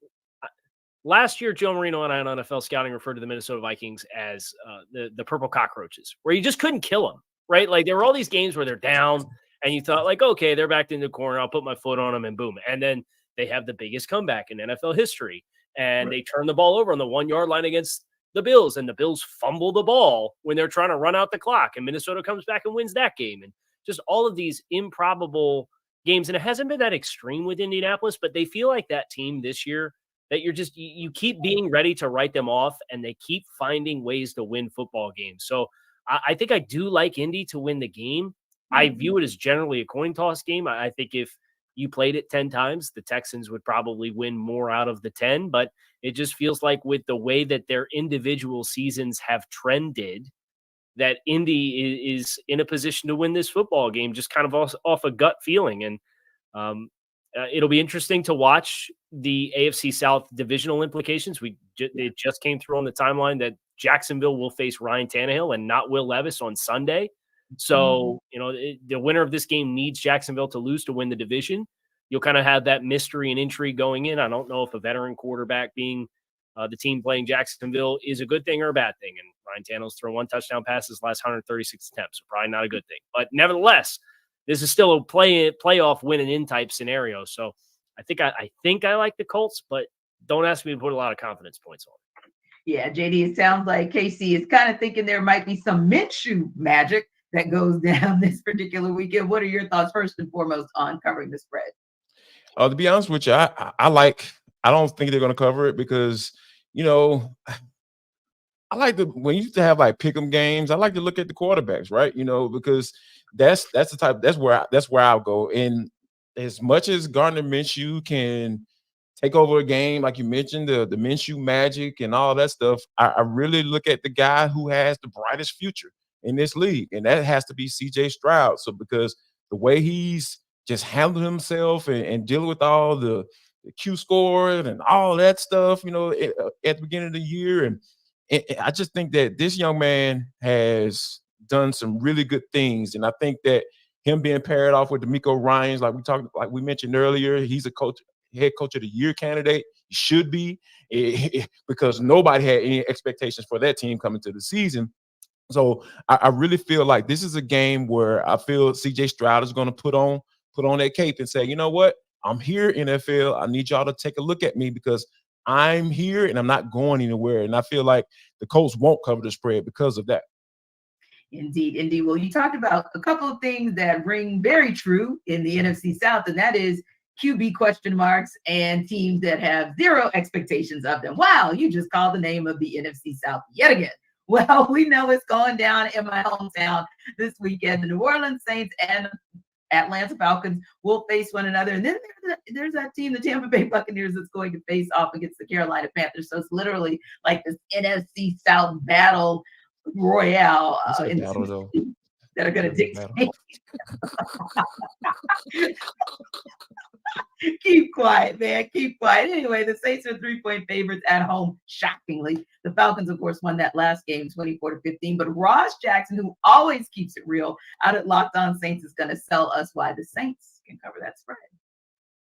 Last year, Joe Marino and I on NFL Scouting referred to the Minnesota Vikings as the purple cockroaches, where you just couldn't kill them, right? Like there were all these games where they're down, and you thought like, okay, they're backed in the corner. I'll put my foot on them, and boom. And then they have the biggest comeback in NFL history, and they turn the ball over on the 1 yard line against the Bills, and the Bills fumble the ball when they're trying to run out the clock, and Minnesota comes back and wins that game. And just all of these improbable games, and it hasn't been that extreme with Indianapolis, but they feel like that team this year that you keep being ready to write them off, and they keep finding ways to win football games. So I think I do like Indy to win the game. I view it as generally a coin toss game. I think if you played it 10 times, the Texans would probably win more out of the 10, but it just feels like with the way that their individual seasons have trended, that Indy is in a position to win this football game, just kind of off a gut feeling. And it'll be interesting to watch the AFC South divisional implications. It just came through on the timeline that Jacksonville will face Ryan Tannehill and not Will Levis on Sunday. So, the winner of this game needs Jacksonville to lose to win the division. You'll kind of have that mystery and intrigue going in. I don't know if a veteran quarterback being the team playing Jacksonville is a good thing or a bad thing. And Ryan Tannehill's thrown 1 touchdown pass his last 136 attempts, so probably not a good thing. But nevertheless, this is still a playoff win and in type scenario. So I think I like the Colts, but don't ask me to put a lot of confidence points on it. Yeah, JD, it sounds like KC is kind of thinking there might be some Minshew magic that goes down this particular weekend. What are your thoughts first and foremost on covering the spread? To be honest with you, I don't think they're going to cover it because, I like when you used to have like pick'em games. I like to look at the quarterbacks, right? Because that's the type. That's where I'll go. And as much as Gardner Minshew can take over a game, like you mentioned, the Minshew magic and all that stuff, I really look at the guy who has the brightest future in this league, and that has to be CJ Stroud. So because the way he's just handled himself and dealing with all the Q scores and all that stuff, at the beginning of the year, and I just think that this young man has done some really good things, and I think that him being paired off with DeMeco Ryans, like we mentioned earlier, he's head coach of the year candidate. He should be, because nobody had any expectations for that team coming to the season. So I really feel like this is a game where I feel CJ Stroud is going to put on that cape and say, you know what, I'm here, NFL. I need y'all to take a look at me because I'm here and I'm not going anywhere. And I feel like the Colts won't cover the spread because of that. Indeed. Well, you talked about a couple of things that ring very true in the NFC South, and that is QB question marks and teams that have zero expectations of them. Wow, you just called the name of the NFC South yet again. Well, we know it's going down in my hometown this weekend. The New Orleans Saints and Atlanta Falcons will face one another. And then there's that team, the Tampa Bay Buccaneers, that's going to face off against the Carolina Panthers. So it's literally like this NFC South battle royale that are going to dictate. Keep quiet, man. Keep quiet. Anyway, the Saints are 3-point favorites at home, shockingly. The Falcons, of course, won that last game 24-15. But Ross Jackson, who always keeps it real, out at Locked On Saints, is going to sell us why the Saints can cover that spread.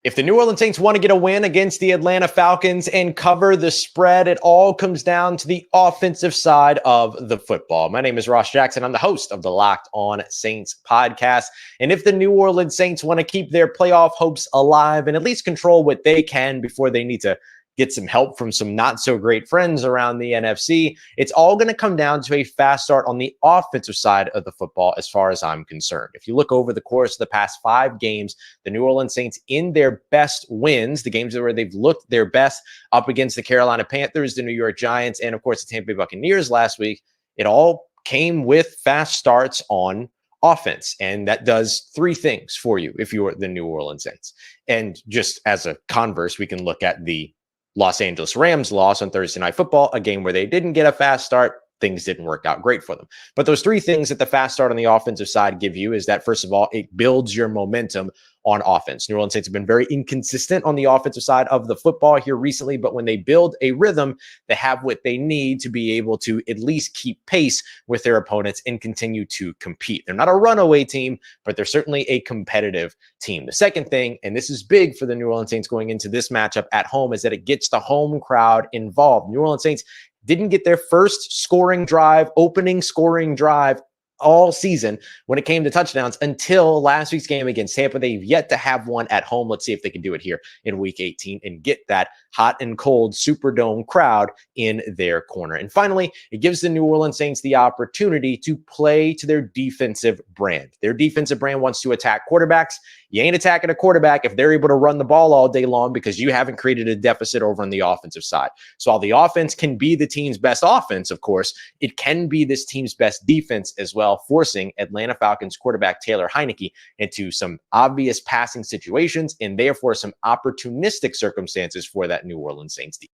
If the New Orleans Saints want to get a win against the Atlanta Falcons and cover the spread, it all comes down to the offensive side of the football. My name is Ross Jackson. I'm the host of the Locked On Saints podcast. And if the New Orleans Saints want to keep their playoff hopes alive and at least control what they can before they need to get some help from some not so great friends around the NFC, it's all going to come down to a fast start on the offensive side of the football as far as I'm concerned. If you look over the course of the past 5 games, the New Orleans Saints in their best wins, the games where they've looked their best up against the Carolina Panthers, the New York Giants, and of course the Tampa Bay Buccaneers last week, it all came with fast starts on offense. And that does 3 things for you if you're the New Orleans Saints. And just as a converse, we can look at the Los Angeles Rams loss on Thursday Night Football, a game where they didn't get a fast start. Things didn't work out great for them. But those 3 things that the fast start on the offensive side give you is that, first of all, it builds your momentum on offense. New Orleans Saints have been very inconsistent on the offensive side of the football here recently, but when they build a rhythm, they have what they need to be able to at least keep pace with their opponents and continue to compete. They're not a runaway team, but they're certainly a competitive team. The second thing, and this is big for the New Orleans Saints going into this matchup at home, is that it gets the home crowd involved. New Orleans Saints didn't get their first opening scoring drive all season when it came to touchdowns until last week's game against Tampa. They've yet to have one at home. Let's see if they can do it here in week 18 and get that hot and cold Superdome crowd in their corner. And finally, it gives the New Orleans Saints the opportunity to play to their defensive brand. Their defensive brand wants to attack quarterbacks. You ain't attacking a quarterback if they're able to run the ball all day long because you haven't created a deficit over on the offensive side. So while the offense can be the team's best offense, of course, it can be this team's best defense as well, forcing Atlanta Falcons quarterback Taylor Heineke into some obvious passing situations and therefore some opportunistic circumstances for that New Orleans Saints defense.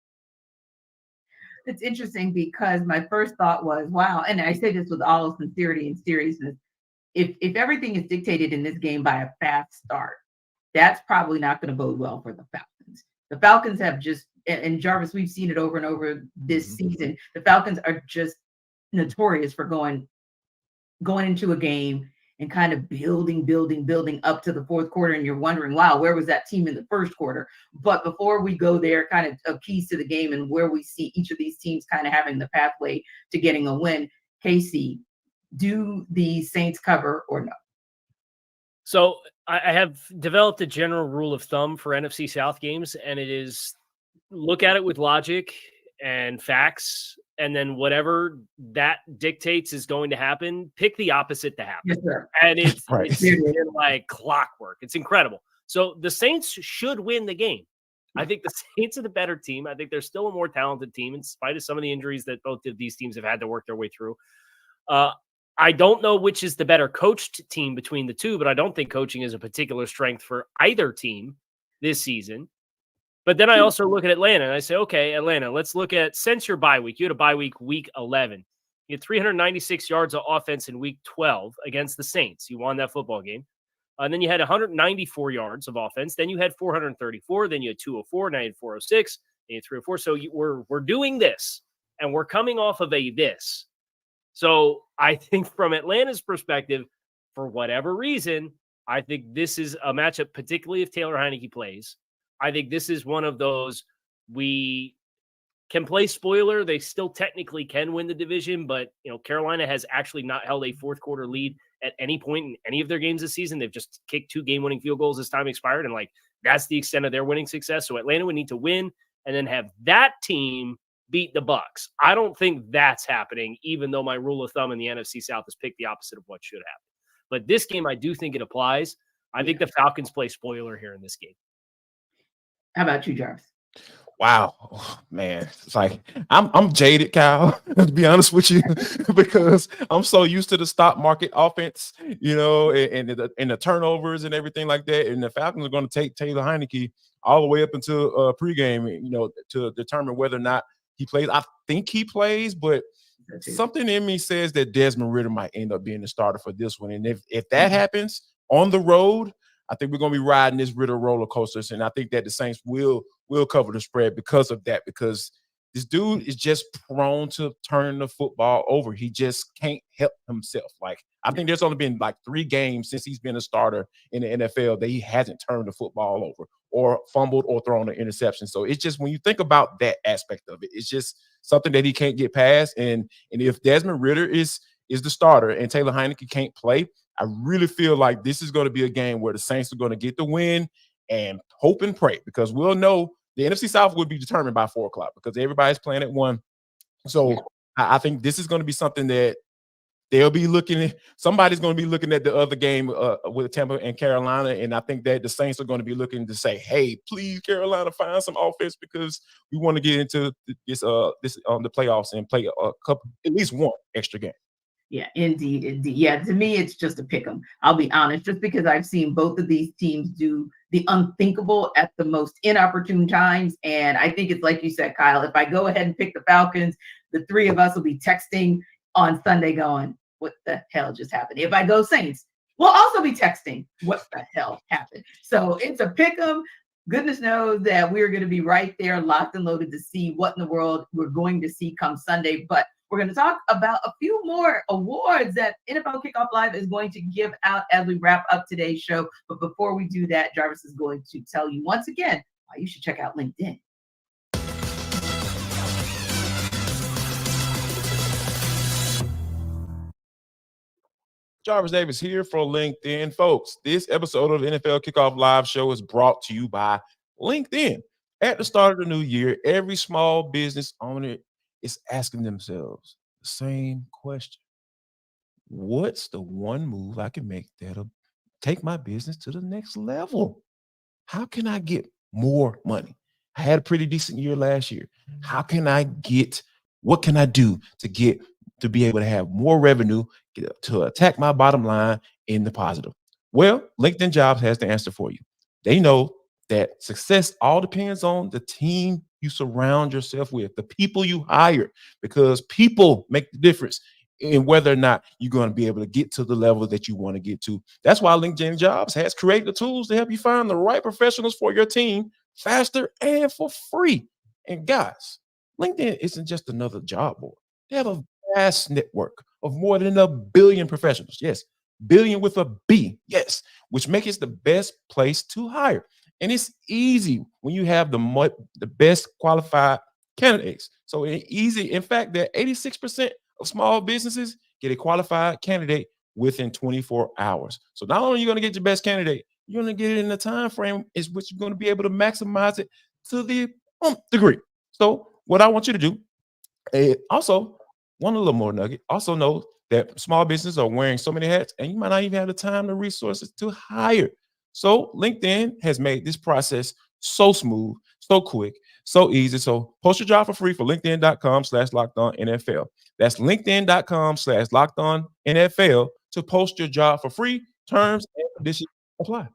It's interesting because my first thought was, wow, and I say this with all sincerity and seriousness, if everything is dictated in this game by a fast start, that's probably not going to bode well for the Falcons. The Falcons have just, and Jarvis, we've seen it over and over this season. The Falcons are just notorious for going into a game and kind of building up to the fourth quarter. And you're wondering, wow, where was that team in the first quarter? But before we go there, kind of keys to the game and where we see each of these teams kind of having the pathway to getting a win. Casey, do the Saints cover or no? So I have developed a general rule of thumb for NFC South games, and it is look at it with logic and facts, and then whatever that dictates is going to happen, pick the opposite to happen. Yes, sir. And it's, Right. it's like clockwork. It's incredible. So the Saints should win the game. I think the Saints are the better team. I think they're still a more talented team in spite of some of the injuries that both of these teams have had to work their way through. I don't know which is the better coached team between the two, but I don't think coaching is a particular strength for either team this season. But then I also look at Atlanta and I say, okay, Atlanta, let's look at, since your bye week, you had a bye week, week 11. You had 396 yards of offense in week 12 against the Saints. You won that football game. And then you had 194 yards of offense. Then you had 434. Then you had 204. Now you had 406. Then you had 304. So we're doing this, and we're coming off of a this. So I think from Atlanta's perspective, for whatever reason, I think this is a matchup, particularly if Taylor Heineke plays. I think this is one of those, we can play spoiler. They still technically can win the division, but Carolina has actually not held a fourth quarter lead at any point in any of their games this season. They've just kicked 2 game-winning field goals as time expired, and that's the extent of their winning success. So Atlanta would need to win and then have that team beat the Bucs. I don't think that's happening, even though my rule of thumb in the NFC South is pick the opposite of what should happen. But this game, I do think it applies. I think the Falcons play spoiler here in this game. How about you, Jarvis? Wow, man, it's like I'm jaded, Kyle, to be honest with you, because I'm so used to the stock market offense, and the turnovers and everything like that. And the Falcons are going to take Taylor Heineke all the way up until pregame, to determine whether or not he plays. I think he plays, but something in me says that Desmond Ridder might end up being the starter for this one. And if that happens on the road, I think we're going to be riding this Ritter roller coasters, and I think that the Saints will cover the spread because of that, because this dude is just prone to turn the football over. He just can't help himself. Like, I think there's only been like 3 games since he's been a starter in the NFL that he hasn't turned the football over or fumbled or thrown an interception. So it's just, when you think about that aspect of it, it's just something that he can't get past. And if Desmond Ridder is the starter and Taylor Heineke can't play, I really feel like this is going to be a game where the Saints are going to get the win and hope and pray, because we'll know the NFC South will be determined by 4 o'clock because everybody's playing at 1. So I think this is going to be something that they'll be looking at. Somebody's going to be looking at the other game with Tampa and Carolina, and I think that the Saints are going to be looking to say, "Hey, please, Carolina, find some offense because we want to get into this the playoffs and play at least 1 extra game." Yeah, indeed. Yeah, to me, it's just a pick 'em. I'll be honest, just because I've seen both of these teams do the unthinkable at the most inopportune times. And I think it's like you said, Kyle, if I go ahead and pick the Falcons, the 3 of us will be texting on Sunday going, what the hell just happened? If I go Saints, we'll also be texting, what the hell happened? So it's a pick 'em. Goodness knows that we're going to be right there, locked and loaded to see what in the world we're going to see come Sunday. But we're going to talk about a few more awards that NFL Kickoff Live is going to give out as we wrap up today's show. But before we do that, Jarvis is going to tell you once again why you should check out LinkedIn. Jarvis Davis here for LinkedIn. Folks, this episode of the NFL Kickoff Live show is brought to you by LinkedIn. At the start of the new year, every small business owner is asking themselves the same question. What's the one move I can make that'll take my business to the next level? How can I get more money? I had a pretty decent year last year. What can I do to be able to have more revenue, to attack my bottom line in the positive? Well, LinkedIn Jobs has the answer for you. They know that success all depends on the team you surround yourself with, the people you hire, because people make the difference in whether or not you're going to be able to get to the level that you want to get to. That's why LinkedIn Jobs has created the tools to help you find the right professionals for your team faster and for free. And guys, LinkedIn isn't just another job board. They have a vast network of more than 1 billion professionals. Yes, billion with a B. Yes, which makes it the best place to hire. And it's easy when you have the best qualified candidates. So it's easy. In fact, that 86% of small businesses get a qualified candidate within 24 hours. So not only are you going to get your best candidate, you're going to get it in the time frame is which you're going to be able to maximize it to the degree. So what I want you to do, also, one little more nugget, also know that small businesses are wearing so many hats, and you might not even have the time, the resources to hire. So LinkedIn has made this process so smooth, so quick, so easy. So post your job for free for LinkedIn.com/LockedOnNFL. That's LinkedIn.com/LockedOnNFL to post your job for free. Terms and conditions apply.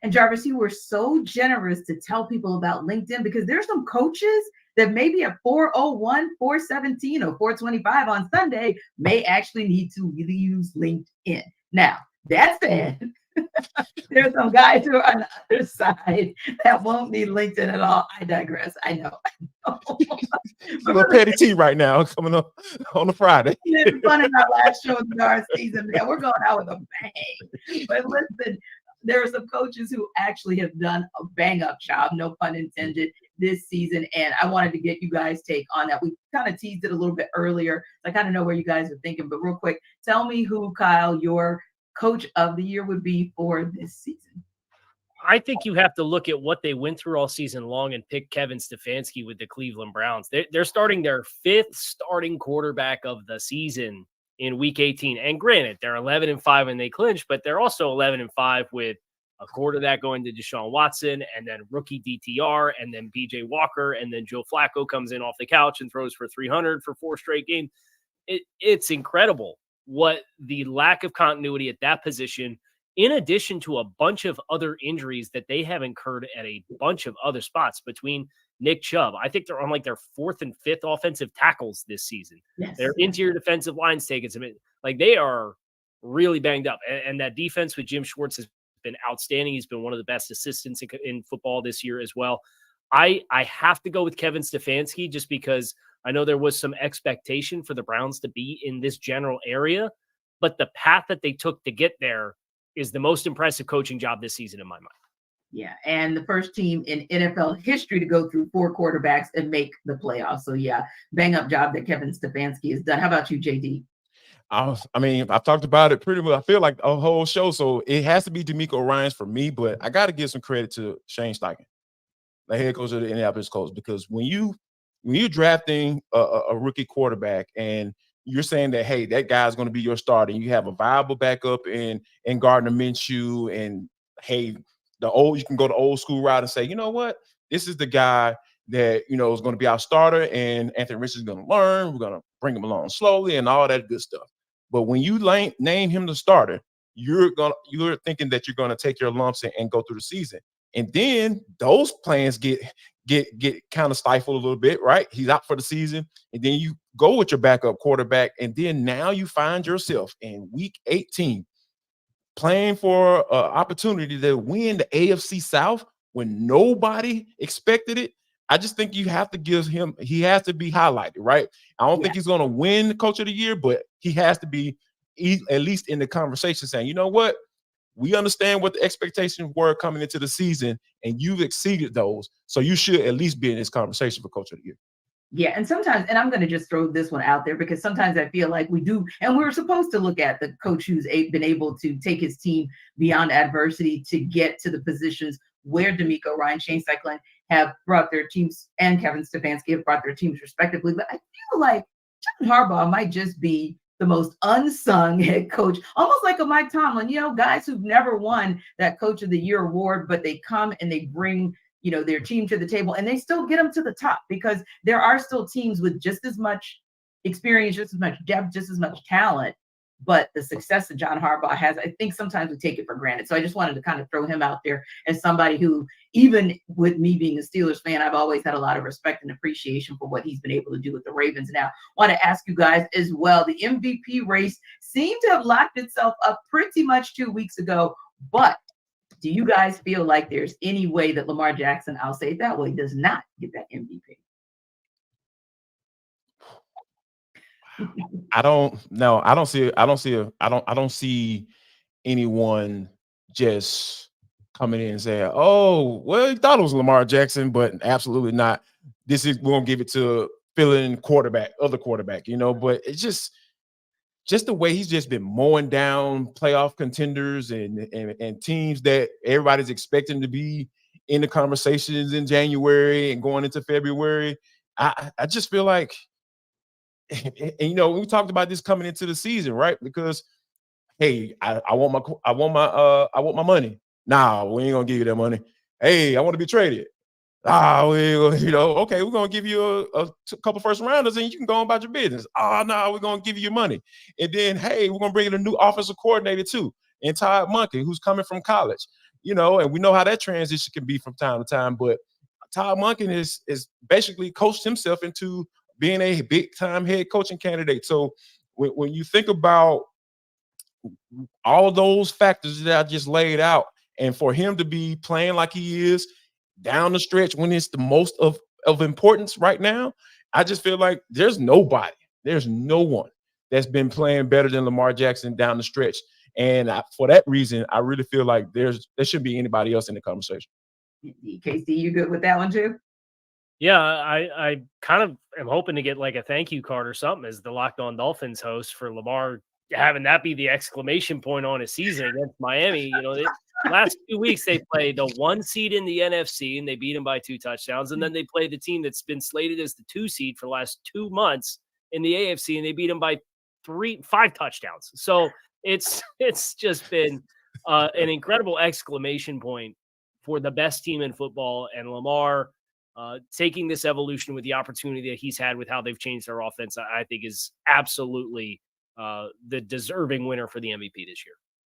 And Jarvis, you were so generous to tell people about LinkedIn, because there's some coaches that maybe at 401, 417, or 425 on Sunday may actually need to really use LinkedIn. Now, that said, there's some guys who are on the other side that won't need LinkedIn at all. I digress. I know. A little petty tea right now coming up on a Friday. It's fun in our last show of our season, man. We're going out with a bang. But listen, there are some coaches who actually have done a bang-up job, no pun intended, this season. And I wanted to get you guys' take on that. We kind of teased it a little bit earlier. I kind of know where you guys are thinking. But real quick, tell me who, Kyle, your coach of the year would be for this season. I think you have to look at what they went through all season long and pick Kevin Stefanski with the Cleveland Browns. They're starting their 5th starting quarterback of the season in week 18. And granted, they're 11-5 and they clinch, but they're also 11-5 with a quarterback going to Deshaun Watson, and then rookie DTR, and then PJ Walker, and then Joe Flacco comes in off the couch and throws for 300 for 4 straight games. It's incredible what the lack of continuity at that position, in addition to a bunch of other injuries that they have incurred at a bunch of other spots between Nick Chubb. I think they're on like their 4th and 5th offensive tackles this season. Yes. Their interior defensive line's taking some, like they are really banged up. And that defense with Jim Schwartz has been outstanding. He's been one of the best assistants in football this year as well. I have to go with Kevin Stefanski just because I know there was some expectation for the Browns to be in this general area, but the path that they took to get there is the most impressive coaching job this season in my mind. Yeah, and the first team in NFL history to go through 4 quarterbacks and make the playoffs. So yeah, bang up job that Kevin Stefanski has done. How about you, JD? I mean, I've talked about it pretty much. I feel like a whole show, so it has to be D'Amico Ryans for me. But I got to give some credit to Shane Steichen, the head coach of the Indianapolis Colts, because when you're drafting a rookie quarterback and you're saying that, hey, that guy's going to be your starter, and you have a viable backup in Gardner Minshew, and hey, you can go the old school route and say, you know what, this is the guy that is going to be our starter, and Anthony Richards is going to learn. We're going to bring him along slowly and all that good stuff. But when you name him the starter, you're thinking that you're going to take your lumps and go through the season. And then those plans get kind of stifled a little bit, right? He's out for the season. And then you go with your backup quarterback. And then now you find yourself in week 18 playing for an opportunity to win the AFC South when nobody expected it. I just think you have to he has to be highlighted, right? I don't think he's going to win the Coach of the Year, but he has to be at least in the conversation saying, you know what? We understand what the expectations were coming into the season, and you've exceeded those. So you should at least be in this conversation for Coach of the Year. Yeah, and sometimes, and I'm going to just throw this one out there because sometimes I feel like we do, and we're supposed to look at the coach who's been able to take his team beyond adversity to get to the positions where D'Amico Ryan, Shane Steichen have brought their teams, and Kevin Stefanski have brought their teams respectively. But I feel like John Harbaugh might just be the most unsung head coach, almost like a Mike Tomlin, guys who've never won that Coach of the Year award, but they come and they bring their team to the table, and they still get them to the top because there are still teams with just as much experience, just as much depth, just as much talent. But the success that John Harbaugh has, I think sometimes we take it for granted. So I just wanted to kind of throw him out there as somebody who, even with me being a Steelers fan, I've always had a lot of respect and appreciation for what he's been able to do with the Ravens. Now, I want to ask you guys as well, the MVP race seemed to have locked itself up pretty much 2 weeks ago, but do you guys feel like there's any way that Lamar Jackson, I'll say it that way, does not get that MVP? I don't see anyone just coming in and saying, "Oh, well, he thought it was Lamar Jackson, but absolutely not. We're gonna give it to filling other quarterback." But it's just the way he's just been mowing down playoff contenders and teams that everybody's expecting to be in the conversations in January and going into February. I just feel like, and we talked about this coming into the season, right? Because hey, I want my money. Nah, we ain't gonna give you that money. Hey, I want to be traded. Okay, we're gonna give you a couple first rounders and you can go about your business. No, we're gonna give you your money. And then, hey, we're gonna bring in a new offensive coordinator too, and Todd Monken, who's coming from college. And we know how that transition can be from time to time. But Todd Monken is basically coached himself into being a big time head coaching candidate. So when you think about all those factors that I just laid out, and for him to be playing like he is down the stretch when it's the most of importance right now, I just feel like there's no one that's been playing better than Lamar Jackson down the stretch. And for that reason, I really feel like there shouldn't be anybody else in the conversation. KC, you good with that one too? Yeah, I kind of am hoping to get like a thank you card or something as the Locked On Dolphins host for Lamar, having that be the exclamation point on his season against Miami. Last 2 weeks, they played the 1 seed in the NFC, and they beat them by 2 touchdowns. And then they played the team that's been slated as the 2 seed for the last 2 months in the AFC, and they beat them by 5 touchdowns. So it's just been an incredible exclamation point for the best team in football. And Lamar taking this evolution with the opportunity that he's had with how they've changed their offense, I think is absolutely the deserving winner for the MVP this year.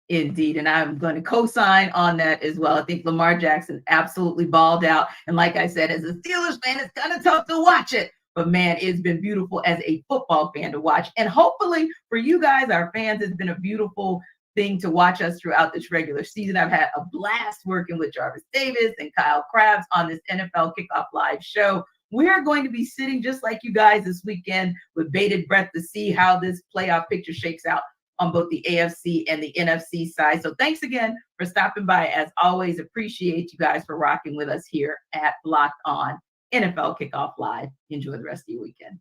Indeed. And I'm going to co-sign on that as well. I think Lamar Jackson absolutely balled out. And like I said, as a Steelers fan, it's kind of tough to watch it. But man, it's been beautiful as a football fan to watch. And hopefully for you guys, our fans, it's been a beautiful thing to watch us throughout this regular season. I've had a blast working with Jarvis Davis and Kyle Krabs on this NFL Kickoff Live show. We're going to be sitting just like you guys this weekend with bated breath to see how this playoff picture shakes out on both the AFC and the NFC side. So thanks again for stopping by. As always, appreciate you guys for rocking with us here at Locked On NFL Kickoff Live. Enjoy the rest of your weekend.